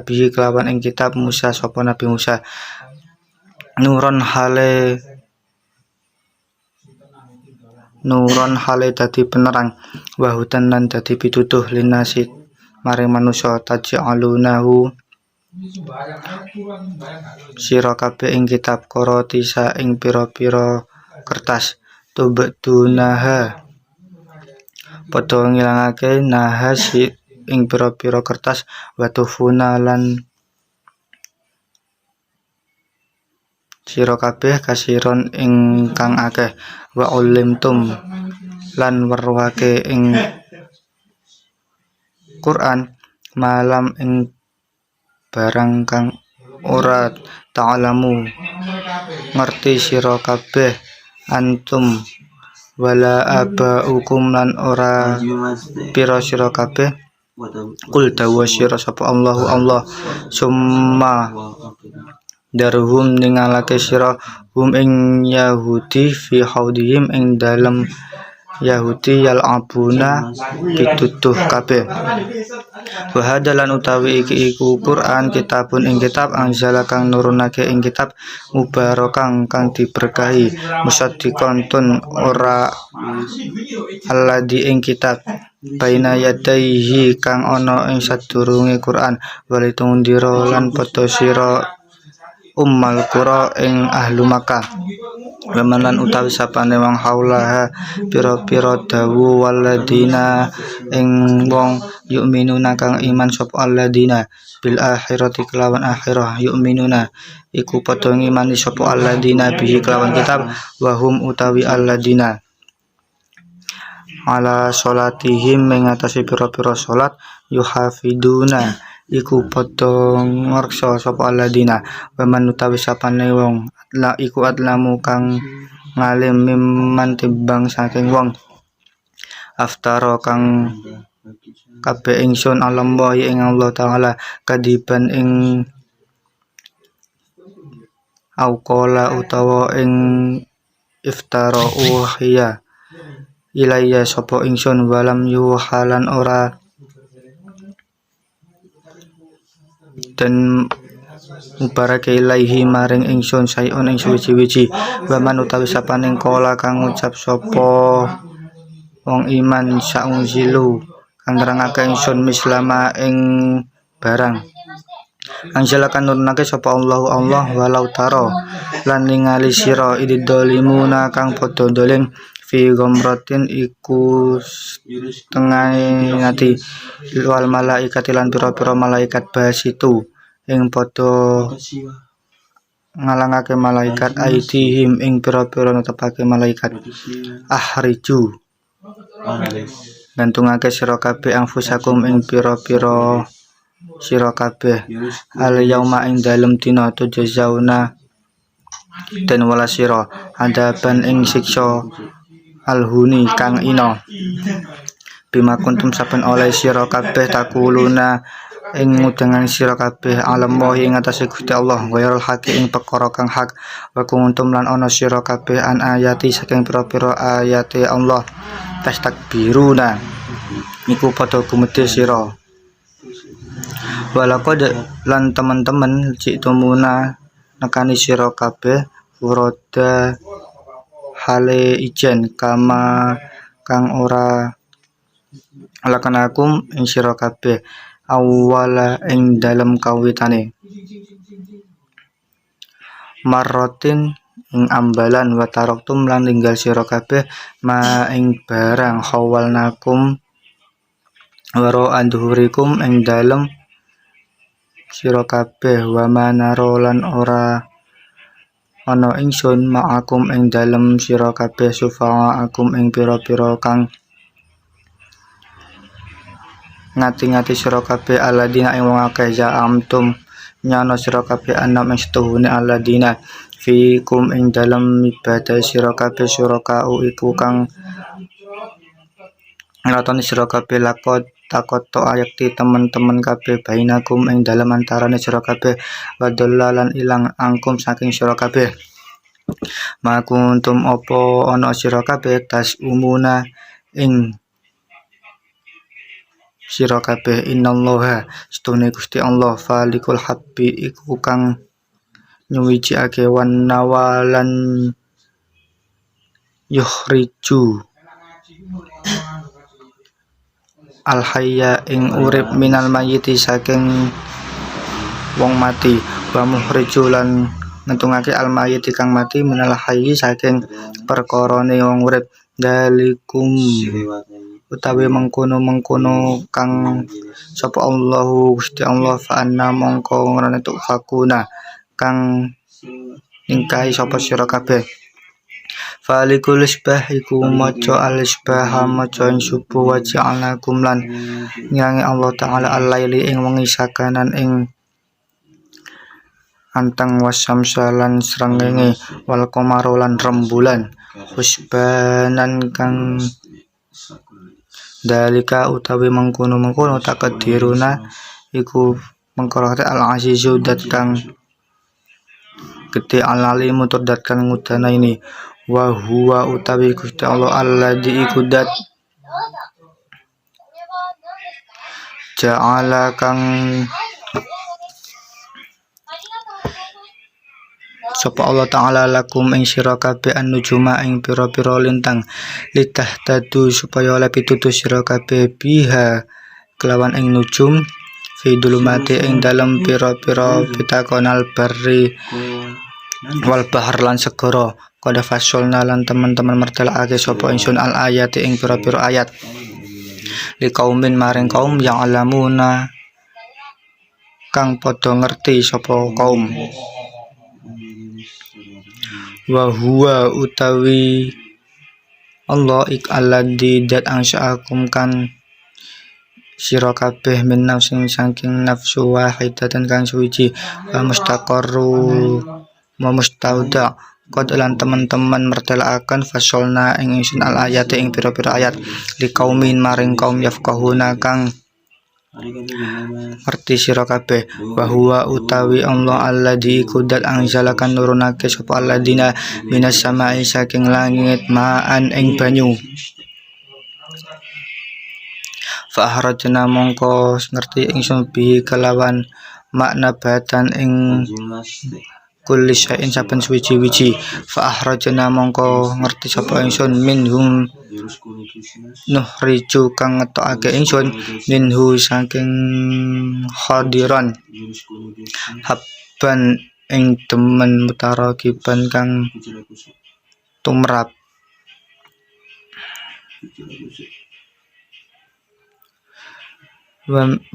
bihi kelawan ing kitab Musa sapa Nabi Musa nuron hale dadi penerang wahudan lan dadi pitutuh linasi maring manusa taj'alunahu sira kabeh ing kitab korotisa ing pira-pira kertas tubdunaha padha ngilangake nahasi ing pira-pira kertas watufuna lan sira kabeh kasiron ingkang akeh wa ulimtum lan weruhake ing Quran malam ing barang kang ora ta'lamu ngerti sira kabeh antum wala abaukum lan ora pira sira kabeh. Kul dawa sira sapa Allah summa darhum ningalake sira hum ing Yahudi fi haudihim ing dalem Yahudi yal'abuna pitutuh kabeh. Wa hadalan utawi iki iku Quran kitabun ing kitab anzala kang nurunake ing kitab mubarakang kang diberkahi musaddiqon tun ora alladzi ing kitab baina yadaihi kang ana ing sadurunge Quran walitundira lan padha sira ummal qura ing ahlu Makkah Wamalan utawi sapane wong haulaha pira-pira dawu waladina ing wong yu'minuna kang iman sapa alladina bil akhirati kelawan akhirah yu'minuna iku padha ngimani sapa alladina bihi kelawan kitab wa hum utawi alladina ala salatihim ing atase pira-pira salat yuhafiduna iku padha ngreksa sapa alladina waman utawi sapane wong la iku adlamu kang ngalim mimman timbang saking wong aftara kang kabeh ingsun alam wa ing Allah taala kadiban ing auqala utawa ing iftara uhiya ilayya sapa ingsun walam yuhalan ora dan mubarake ilaihi maring ingsun sayun ing suwi-wiji waman utawi sapaning kala kang ngucap sapa wong iman saunzilu kang nerangake ingsun mislama ing barang anjalakan nurunake sapa Allah walau taro lan ningali sira idzalimuna kang padha doling fi ghamratin iku tengahe ngati wal malaikat lan pira-pira malaikat basitu ing padha ngalangake malaikat aidihim ing pira-pira netepake malaikat ahriju gantungake sira kabeh anfusakum ing pira-pira sira kabeh al yauma ing dalem dina tujazauna den wala sira adaban ing siksa alhuni kang ina bima kuntum saben oleh sira kabeh takuluna ing ngudangan sira kabeh alam wa ing atase Gusti Allah ghairul haqi ing perkara kang hak wa kuntum lan ana sira kabeh an ayati saking pira-pira ayate Allah tastakbiruna iku padha gumedhe sira walaqad lan teman-teman citumuna nekani sira kabeh furoda hale ijen kama kang ora lakanakum ing sira kabeh awala ing dalem kawitane marrotin ing ambalan wa taraktum lan tinggal sira kabeh ma ing barang khawalnakum waro andhurikum ing dalem sira kabeh wa manaro lan ora ana ingsun ma'akum ing dalem sira kabeh sufa'akum ing pira-pira kang ngati-ngati sira kabeh aladina ing wong akeh ja'amtum nyana sira kabeh anam ing setuhune aladina fikum ing dalam ibadah sira kabeh syuraka'u iku kang ngelatoni sira kabeh lakot takot to ayakti teman-teman kabeh bainakum ing dalam antarane sira kabeh wadollalan ilang angkum saking sira kabeh makuntum opo ana sira kabeh tas umuna ing sira kabeh innallaha stune Gusti Allah falikul habbi iku kang nyuwijiake wan nawalan yukhriju al hayya ing urip minal mayyiti saking wong mati wa mukhrijulan ngentungake al mayyiti kang mati minal hayyi saking perkarane wong urip dalikum utawi mengkono-mengkono kang sapa Allahu Gusti Allah fa anna mongko ngrene tuk fakuna kang ningkahi sapa sira kabeh falikul isbah iku maca al-isbah maca ing subuh wa ja'alakum lan nyangi Allah taala al-laili ing wengi sakanan ing anteng wasamsalan srengenge wal qamara lan rembulan husbanan kang dalika utawi mengkono-mengkono takdiruna iku mengkorate al-azizu dat kang gede al-alimu tur dat kang ngudana ini wa huwa utawi Gusti Allah alladzi iku dat ja'ala kang sapa Allah taala lakum ing sira kabeh an-nujuma ing pira-pira lintang litahtadu supaya oleh pitutus sira kabeh biha kelawan ing nujum fi dulumati ing dalem pira-pira pitakonal barri wal bahar lan segara kada fasolna lan teman-teman mertelake sapa ingsun al ayati ing pira-pira ayat li kaumin maring kaum yang alamuna kang padha ngerti sapa kaum wa huwa utawi Allah ik alladzi dat ansa'akum kan sira kabeh min nafsin saking nafsu wahidatan kang suci wa mustaqarru wa mustauda qad lan teman-teman mertelakaken fasolna ing ingsun al ayati ing pira-pira ayat li kaumin maring kaum yafqahuna kang ngerti sira kabeh wa huwa utawi Allah alladzi kudat anzalakan nurunake sapa alladina minas samai saking langit ma'an ing banyu fa akhrajna mongko ngerti ingsun bi kelawan makna batan ing kulli syai'in saben suci-wiji fa akhrajna mongko ngerti sapa ingsun minhum nuhriju kang ngetokake ingsun minhu saking hadiran habban ing temen mutarakiban kang tumrap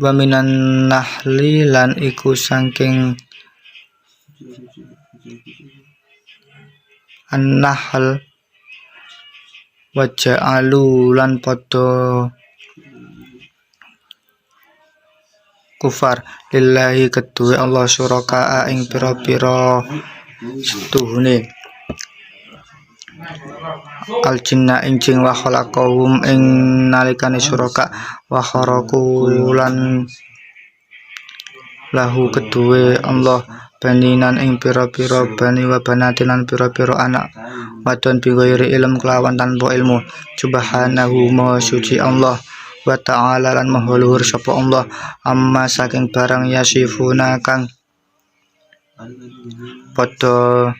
wa minan nahli lan iku saking an-nahl wa ja'alu lan padha kufar lillahi kedue Allah syuraka ing pira-pira setuhune al jinna ing jin wa khalaqahum ing nalikane syuraka wa kharaqu lan lahu kedue Allah baninan ing pira-pira bani wa banatinan pira-pira anak wadon bi ghairi ilm kelawan tanpa ilmu subhanahu ma suci Allah wa ta'ala lan maha luhur sapa Allah amma saking barang yasifuna kang padha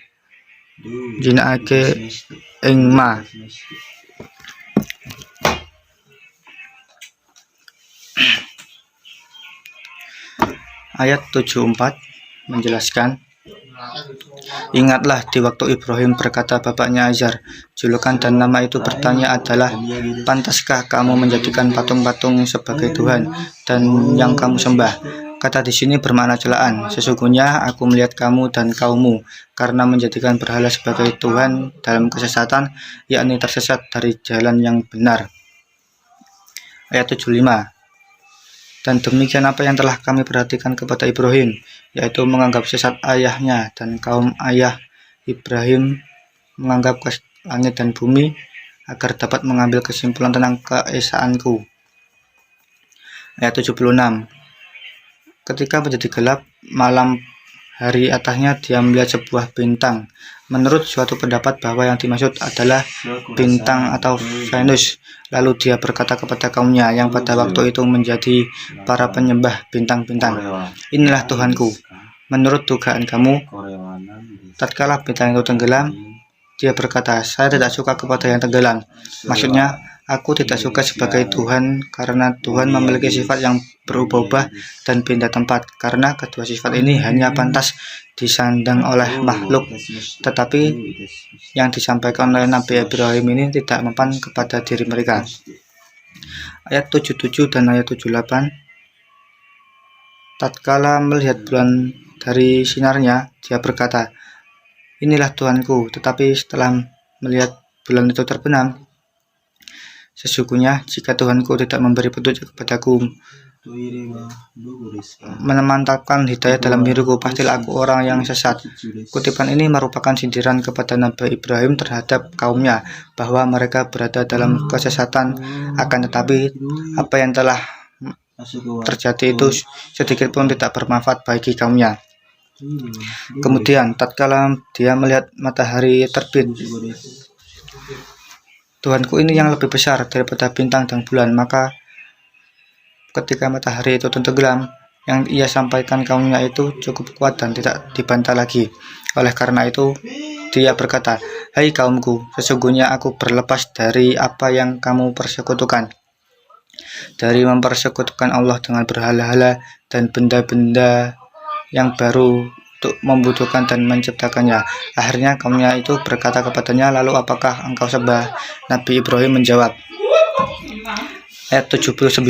jinake ing ma ayat 74 menjelaskan ingatlah di waktu Ibrahim berkata bapaknya Azar julukan dan nama itu bertanya adalah pantaskah kamu menjadikan patung-patung sebagai Tuhan dan yang kamu sembah kata di sini bermakna celaan sesungguhnya aku melihat kamu dan kaummu karena menjadikan berhala sebagai Tuhan dalam kesesatan yakni tersesat dari jalan yang benar ayat 75 dan demikian apa yang telah kami perhatikan kepada Ibrahim, yaitu menganggap sesat ayahnya dan kaum ayah Ibrahim menganggap langit dan bumi agar dapat mengambil kesimpulan tentang keesaanku. Ayat 76. Ketika menjadi gelap malam hari atasnya, dia melihat sebuah bintang. Menurut suatu pendapat bahwa yang dimaksud adalah bintang atau Venus. Lalu dia berkata kepada kaumnya yang pada waktu itu menjadi para penyembah bintang-bintang, inilah Tuhanku. Menurut dugaan kamu, tatkala bintang itu tenggelam, dia berkata, saya tidak suka kepada yang tenggelam. Maksudnya, aku tidak suka sebagai Tuhan karena Tuhan memiliki sifat yang berubah-ubah dan pindah tempat. Karena kedua sifat ini hanya pantas disandang oleh makhluk. Tetapi yang disampaikan oleh Nabi Ibrahim ini tidak mempan kepada diri mereka. Ayat 77 dan ayat 78. Tatkala melihat bulan dari sinarnya, dia berkata, inilah Tuhanku. Tetapi setelah melihat bulan itu terbenam, sesungguhnya jika Tuhanku tidak memberi petunjuk kepadaku, menamantapkan hidayah dalam diriku, pastilah aku orang yang sesat. Kutipan ini merupakan sindiran kepada Nabi Ibrahim terhadap kaumnya, bahwa mereka berada dalam kesesatan. Akan tetapi apa yang telah terjadi itu sedikit pun tidak bermanfaat bagi kaumnya. Kemudian tatkala dia melihat matahari terbit, Tuhanku ini yang lebih besar daripada bintang dan bulan. Maka ketika matahari itu tenggelam, yang ia sampaikan kaumnya itu cukup kuat dan tidak dibantah lagi. Oleh karena itu dia berkata, hai kaumku, sesungguhnya aku berlepas dari apa yang kamu persekutukan, dari mempersekutukan Allah dengan berhala-hala dan benda-benda yang baru untuk membutuhkan dan menciptakannya. Akhirnya kaumnya itu berkata kepadanya, lalu apakah engkau sembah? Nabi Ibrahim menjawab. Ayat 79.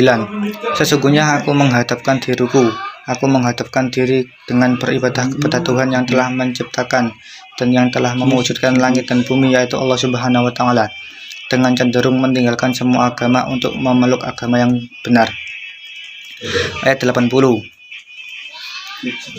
Sesungguhnya aku menghadapkan diriku, aku menghadapkan diri dengan beribadah kepada Tuhan yang telah menciptakan dan yang telah mewujudkan langit dan bumi, yaitu Allah Subhanahu wa Ta'ala, dengan cenderung meninggalkan semua agama untuk memeluk agama yang benar. Ayat 80.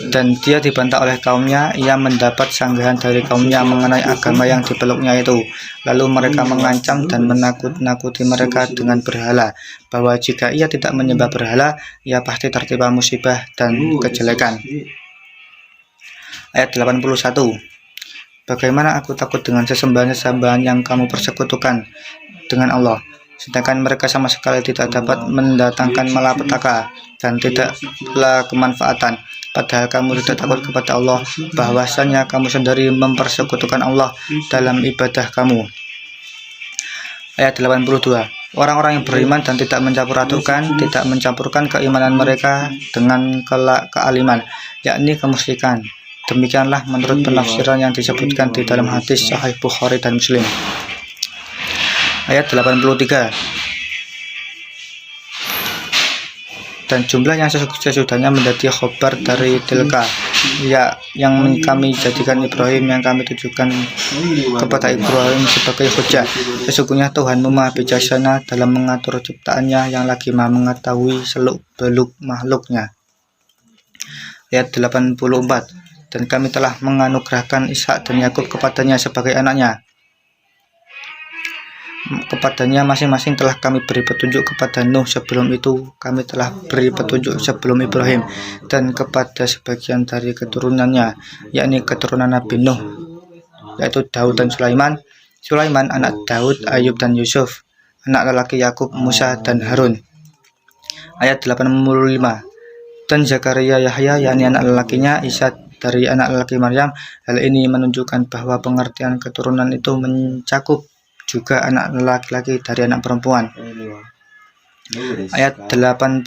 Dan dia dibantah oleh kaumnya, ia mendapat sanggahan dari kaumnya mengenai agama yang dipeluknya itu. Lalu mereka mengancam dan menakut-nakuti mereka dengan berhala, bahwa jika ia tidak menyembah berhala, ia pasti tertimpa musibah dan kejelekan. Ayat 81. Bagaimana aku takut dengan sesembahan-sesembahan yang kamu persekutukan dengan Allah, sedangkan mereka sama sekali tidak dapat mendatangkan malapetaka dan tidak pula kemanfaatan. Padahal kamu tidak takut kepada Allah, bahwasanya kamu sendiri mempersekutukan Allah dalam ibadah kamu. Ayat 82. Orang-orang yang beriman dan tidak mencampurkan keimanan mereka dengan kealiman, yakni kemusyrikan. Demikianlah menurut penafsiran yang disebutkan di dalam hadis Sahih Bukhari dan Muslim. Ayat 83. Dan jumlah yang sesudahnya menjadi khobar dari tilka, ya yang kami jadikan Ibrahim, yang kami tujukan kepada Ibrahim sebagai hujjah. Sesungguhnya Tuhanmu maha bijaksana dalam mengatur ciptaannya, yang lagi maha mengetahui seluk-beluk makhluknya. Ayat 84. Dan kami telah menganugerahkan Ishak dan Yakub kepadanya sebagai anaknya. Kepadanya masing-masing telah kami beri petunjuk. Kepada Nuh sebelum itu kami telah beri petunjuk sebelum Ibrahim, dan kepada sebagian dari keturunannya, yakni keturunan Nabi Nuh, yaitu Daud dan Sulaiman. Sulaiman anak Daud, Ayub dan Yusuf, anak lelaki Yakub, Musa dan Harun. Ayat 85. Dan Zakaria Yahya, yakni anak lelakinya, Isa dari anak lelaki Maryam. Hal ini menunjukkan bahwa pengertian keturunan itu mencakup juga anak laki-laki dari anak perempuan. Ayat 86.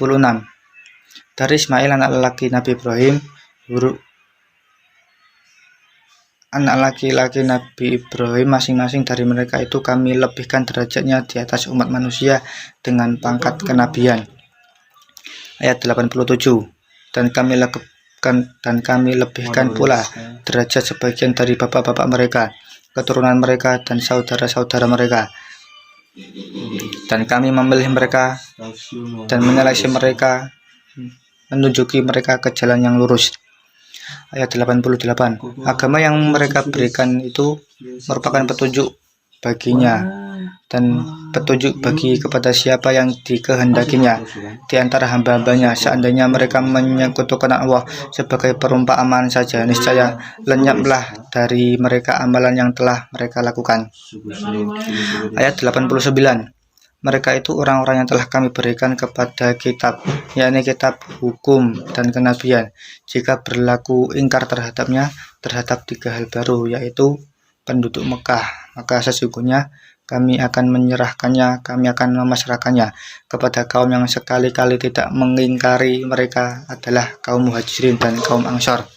Dari Ismail anak lelaki Nabi Ibrahim, anak laki-laki Nabi Ibrahim masing-masing dari mereka itu kami lebihkan derajatnya di atas umat manusia dengan pangkat kenabian. Ayat 87. Dan kami lebihkan pula derajat sebagian dari bapak-bapak mereka, keturunan mereka dan saudara-saudara mereka, dan kami memilih mereka dan menyeleksi mereka, menunjuki mereka ke jalan yang lurus. ayat 88. Agama yang mereka berikan itu merupakan petunjuk baginya dan petunjuk bagi kepada siapa yang dikehendakinya di antara hamba-hambanya. Seandainya mereka menyekutukan Allah sebagai perumpamaan saja, niscaya lenyaplah dari mereka amalan yang telah mereka lakukan. Ayat 89. Mereka itu orang-orang yang telah kami berikan kepada kitab, yakni kitab hukum dan kenabian. Jika berlaku ingkar terhadapnya, terhadap 3 hal baru, yaitu penduduk Mekah, maka sesungguhnya kami akan menyerahkannya, kami akan memasrahkannya kepada kaum yang sekali-kali tidak mengingkari mereka adalah kaum Muhajirin dan kaum Ansor.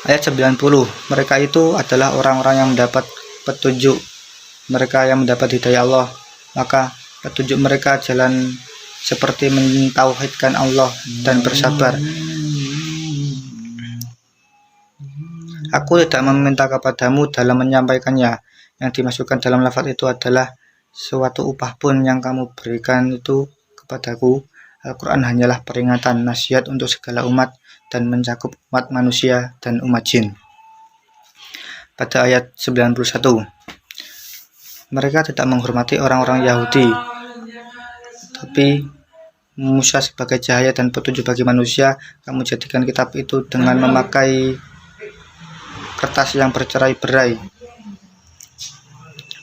Ayat 90. Mereka itu adalah orang-orang yang mendapat petunjuk, mereka yang mendapat hidayah Allah, maka petunjuk mereka jalan seperti mentauhidkan Allah dan bersabar. Aku tidak meminta kepadamu dalam menyampaikannya. Yang dimasukkan dalam lafaz itu adalah suatu upah pun yang kamu berikan itu kepadaku. Al-Quran hanyalah peringatan, nasihat untuk segala umat dan mencakup umat manusia dan umat jin. Pada ayat 91, mereka tidak menghormati orang-orang Yahudi, tapi Musa sebagai cahaya dan petunjuk bagi manusia, kamu jadikan kitab itu dengan memakai kertas yang bercerai-berai,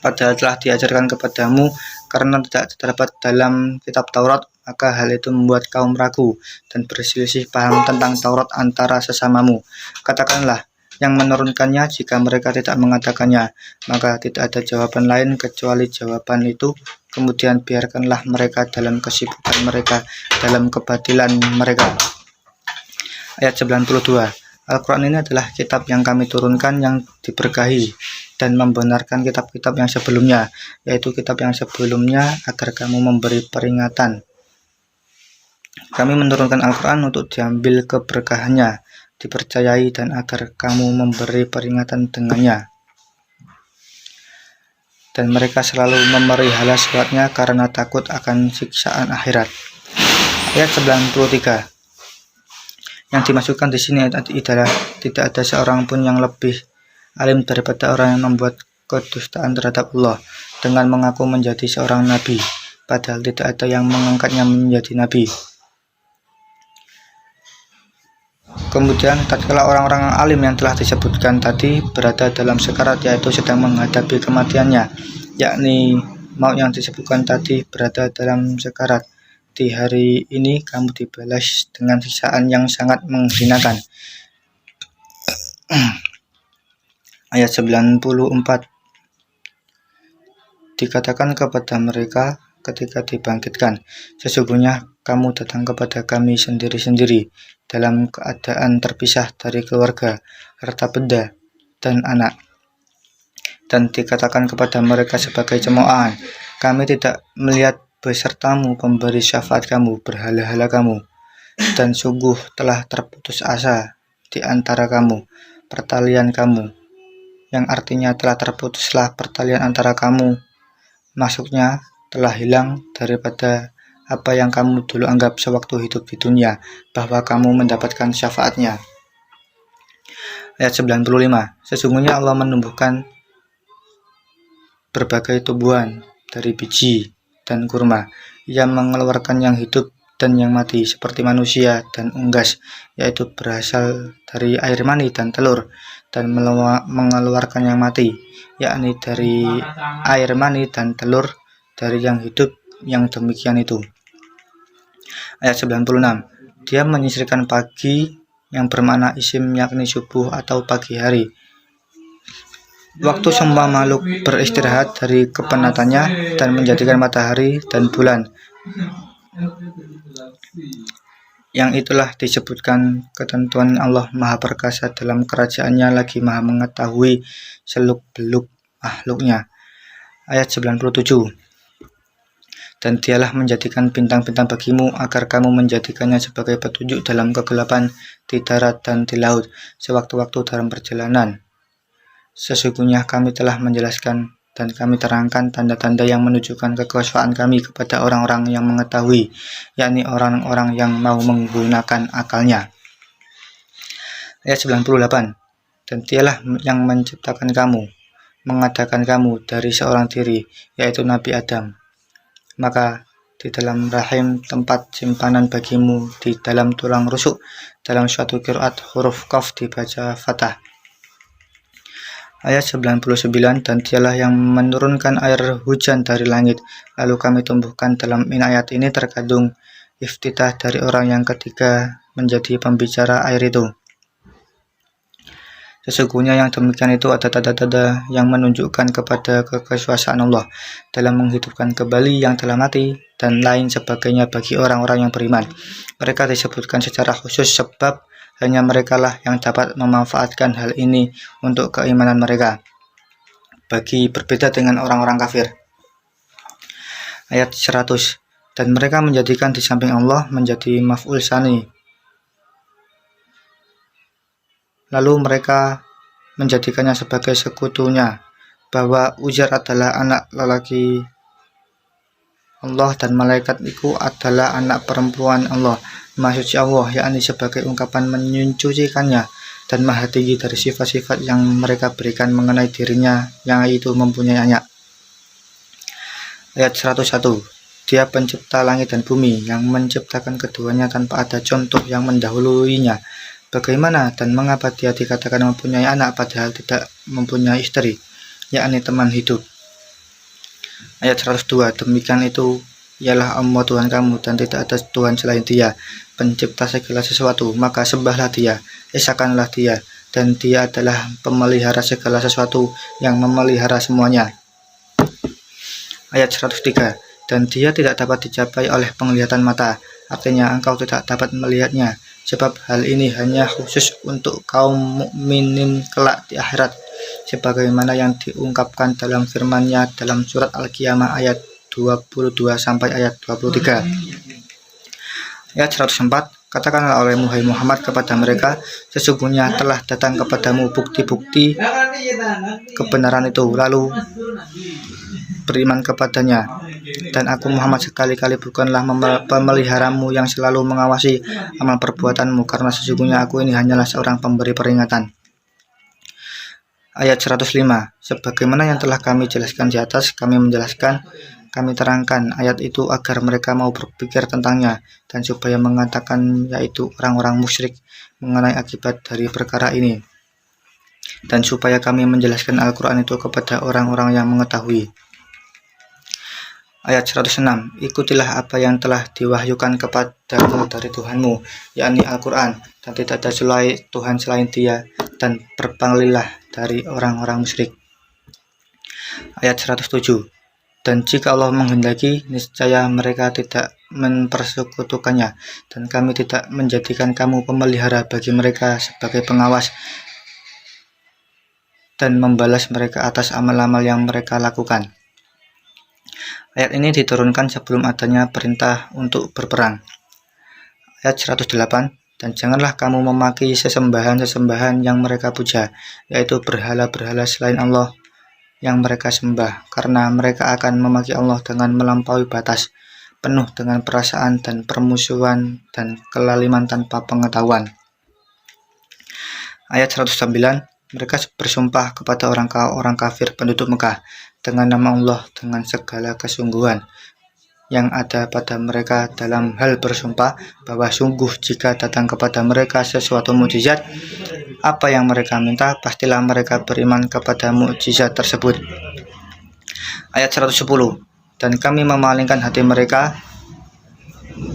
padahal telah diajarkan kepadamu karena tidak terdapat dalam kitab Taurat. Maka hal itu membuat kaum ragu dan berselisih paham tentang Taurat antara sesamamu. Katakanlah, yang menurunkannya jika mereka tidak mengatakannya, maka tidak ada jawaban lain kecuali jawaban itu. Kemudian biarkanlah mereka dalam kesibukan mereka, dalam kebatilan mereka. Ayat 92. Al-Quran ini adalah kitab yang kami turunkan yang diberkahi dan membenarkan kitab-kitab yang sebelumnya, yaitu kitab yang sebelumnya, agar kamu memberi peringatan. Kami menurunkan Al-Quran untuk diambil keberkahannya, dipercayai, dan agar kamu memberi peringatan dengannya. Dan mereka selalu memelihara sholatnya karena takut akan siksaan akhirat. Ayat 93. Yang dimasukkan di sini adalah tidak ada seorang pun yang lebih alim daripada orang yang membuat kedustaan terhadap Allah dengan mengaku menjadi seorang nabi, padahal tidak ada yang mengangkatnya menjadi nabi. Kemudian tatkala orang-orang alim yang telah disebutkan tadi berada dalam sekarat, yaitu sedang menghadapi kematiannya, yakni maut yang disebutkan tadi berada dalam sekarat, di hari ini kamu dibalas dengan siksaan yang sangat menghinakan. Ayat 94. Dikatakan kepada mereka ketika dibangkitkan, sesungguhnya kamu datang kepada kami sendiri-sendiri dalam keadaan terpisah dari keluarga, harta benda, dan anak. Dan dikatakan kepada mereka sebagai cemoohan, kami tidak melihat besertamu pemberi syafaat kamu, berhala-hala kamu, dan sungguh telah terputus asa di antara kamu pertalian kamu, yang artinya telah terputuslah pertalian antara kamu, maksudnya telah hilang daripada apa yang kamu dulu anggap sewaktu hidup di dunia, bahwa kamu mendapatkan syafaatnya. Ayat 95. Sesungguhnya Allah menumbuhkan berbagai tumbuhan dari biji dan kurma. Ia mengeluarkan yang hidup dan yang mati seperti manusia dan unggas, yaitu berasal dari air mani dan telur, dan mengeluarkan yang mati, yakni dari air mani dan telur dari yang hidup, yang demikian itu. Ayat 96. Dia menyisirkan pagi yang bermakna isim, yakni subuh atau pagi hari, waktu semua makhluk beristirahat dari kepenatannya, dan menjadikan matahari dan bulan, yang itulah disebutkan ketentuan Allah Maha Perkasa dalam kerajaannya, lagi Maha mengetahui seluk-beluk makhluknya. Ayat 97. Dan dialah menjadikan bintang-bintang bagimu agar kamu menjadikannya sebagai petunjuk dalam kegelapan di darat dan di laut, sewaktu-waktu dalam perjalanan. Sesungguhnya kami telah menjelaskan dan kami terangkan tanda-tanda yang menunjukkan kekuasaan kami kepada orang-orang yang mengetahui, yakni orang-orang yang mau menggunakan akalnya. Ayat 98. Dan dialah yang menciptakan kamu, mengadakan kamu dari seorang diri, yaitu Nabi Adam. Maka di dalam rahim tempat simpanan bagimu di dalam tulang rusuk. Dalam suatu qiraat huruf qaf dibaca fathah. Ayat 99. Dan dialah yang menurunkan air hujan dari langit, lalu kami tumbuhkan. Dalam ayat ini terkandung iftitah dari orang yang ketiga menjadi pembicara air itu. Sesungguhnya yang demikian itu ada tanda-tanda yang menunjukkan kepada kekuasaan Allah dalam menghidupkan kembali yang telah mati dan lain sebagainya bagi orang-orang yang beriman. Mereka disebutkan secara khusus sebab hanya merekalah yang dapat memanfaatkan hal ini untuk keimanan mereka, bagi berbeda dengan orang-orang kafir. Ayat 100. Dan mereka menjadikan di samping Allah menjadi maf'ul tsani. Lalu mereka menjadikannya sebagai sekutunya, bahwa Uzair adalah anak lelaki Allah dan malaikat itu adalah anak perempuan Allah. Maha suci Allah, yakni sebagai ungkapan menyucikannya dan maha tinggi dari sifat-sifat yang mereka berikan mengenai dirinya yang itu mempunyai anak. Ayat 101. Dia pencipta langit dan bumi, yang menciptakan keduanya tanpa ada contoh yang mendahuluinya. Bagaimana dan mengapa dia dikatakan mempunyai anak padahal tidak mempunyai istri, yakni teman hidup. Ayat 102. Demikian itu ialah Allah Tuhan kamu dan tidak ada Tuhan selain Dia, pencipta segala sesuatu, maka sembahlah Dia, esakanlah Dia, dan Dia adalah pemelihara segala sesuatu yang memelihara semuanya. Ayat 103. Dan Dia tidak dapat dicapai oleh penglihatan mata, artinya engkau tidak dapat melihatnya, sebab hal ini hanya khusus untuk kaum mukminin kelak di akhirat, sebagaimana yang diungkapkan dalam firman-Nya dalam surat Al-Qiyamah ayat 22 sampai ayat 23. Ayat 104. Katakanlah oleh Muhammad kepada mereka, sesungguhnya telah datang kepadamu bukti-bukti kebenaran itu, lalu beriman kepadanya. Dan aku Muhammad sekali-kali bukanlah pemeliharamu yang selalu mengawasi amal perbuatanmu, karena sesungguhnya aku ini hanyalah seorang pemberi peringatan. Ayat 105. Sebagaimana yang telah kami jelaskan di atas, kami menjelaskan, kami terangkan ayat itu agar mereka mau berpikir tentangnya, dan supaya mengatakan, yaitu orang-orang musyrik, mengenai akibat dari perkara ini, dan supaya kami menjelaskan Al-Quran itu kepada orang-orang yang mengetahui. Ayat 106. Ikutilah apa yang telah diwahyukan kepadamu dari Tuhanmu, yakni Al-Quran, dan tidak ada Tuhan selain Dia, dan berpanggilah dari orang-orang musyrik. Ayat 107. Dan jika Allah menghendaki, niscaya mereka tidak mempersekutukannya, dan kami tidak menjadikan kamu pemelihara bagi mereka sebagai pengawas dan membalas mereka atas amal-amal yang mereka lakukan. Ayat ini diturunkan sebelum adanya perintah untuk berperang. Ayat 108. Dan janganlah kamu memaki sesembahan-sesembahan yang mereka puja, yaitu berhala-berhala selain Allah yang mereka sembah, karena mereka akan memaki Allah dengan melampaui batas, penuh dengan perasaan dan permusuhan dan kelaliman tanpa pengetahuan. Ayat 109. Mereka bersumpah kepada orang kafir penduduk Mekah dengan nama Allah dengan segala kesungguhan yang ada pada mereka dalam hal bersumpah bahwa sungguh jika datang kepada mereka sesuatu mukjizat apa yang mereka minta, pastilah mereka beriman kepada mukjizat tersebut. Ayat 110. Dan kami memalingkan hati mereka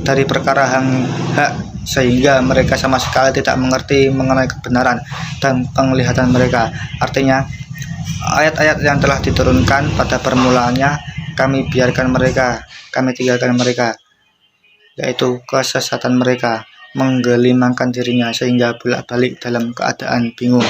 dari perkara hak sehingga mereka sama sekali tidak mengerti mengenai kebenaran dan penglihatan mereka. Artinya, ayat-ayat yang telah diturunkan pada permulaannya kami tinggalkan mereka, yaitu kesesatan mereka, menggelimangkan dirinya sehingga bolak-balik dalam keadaan bingung.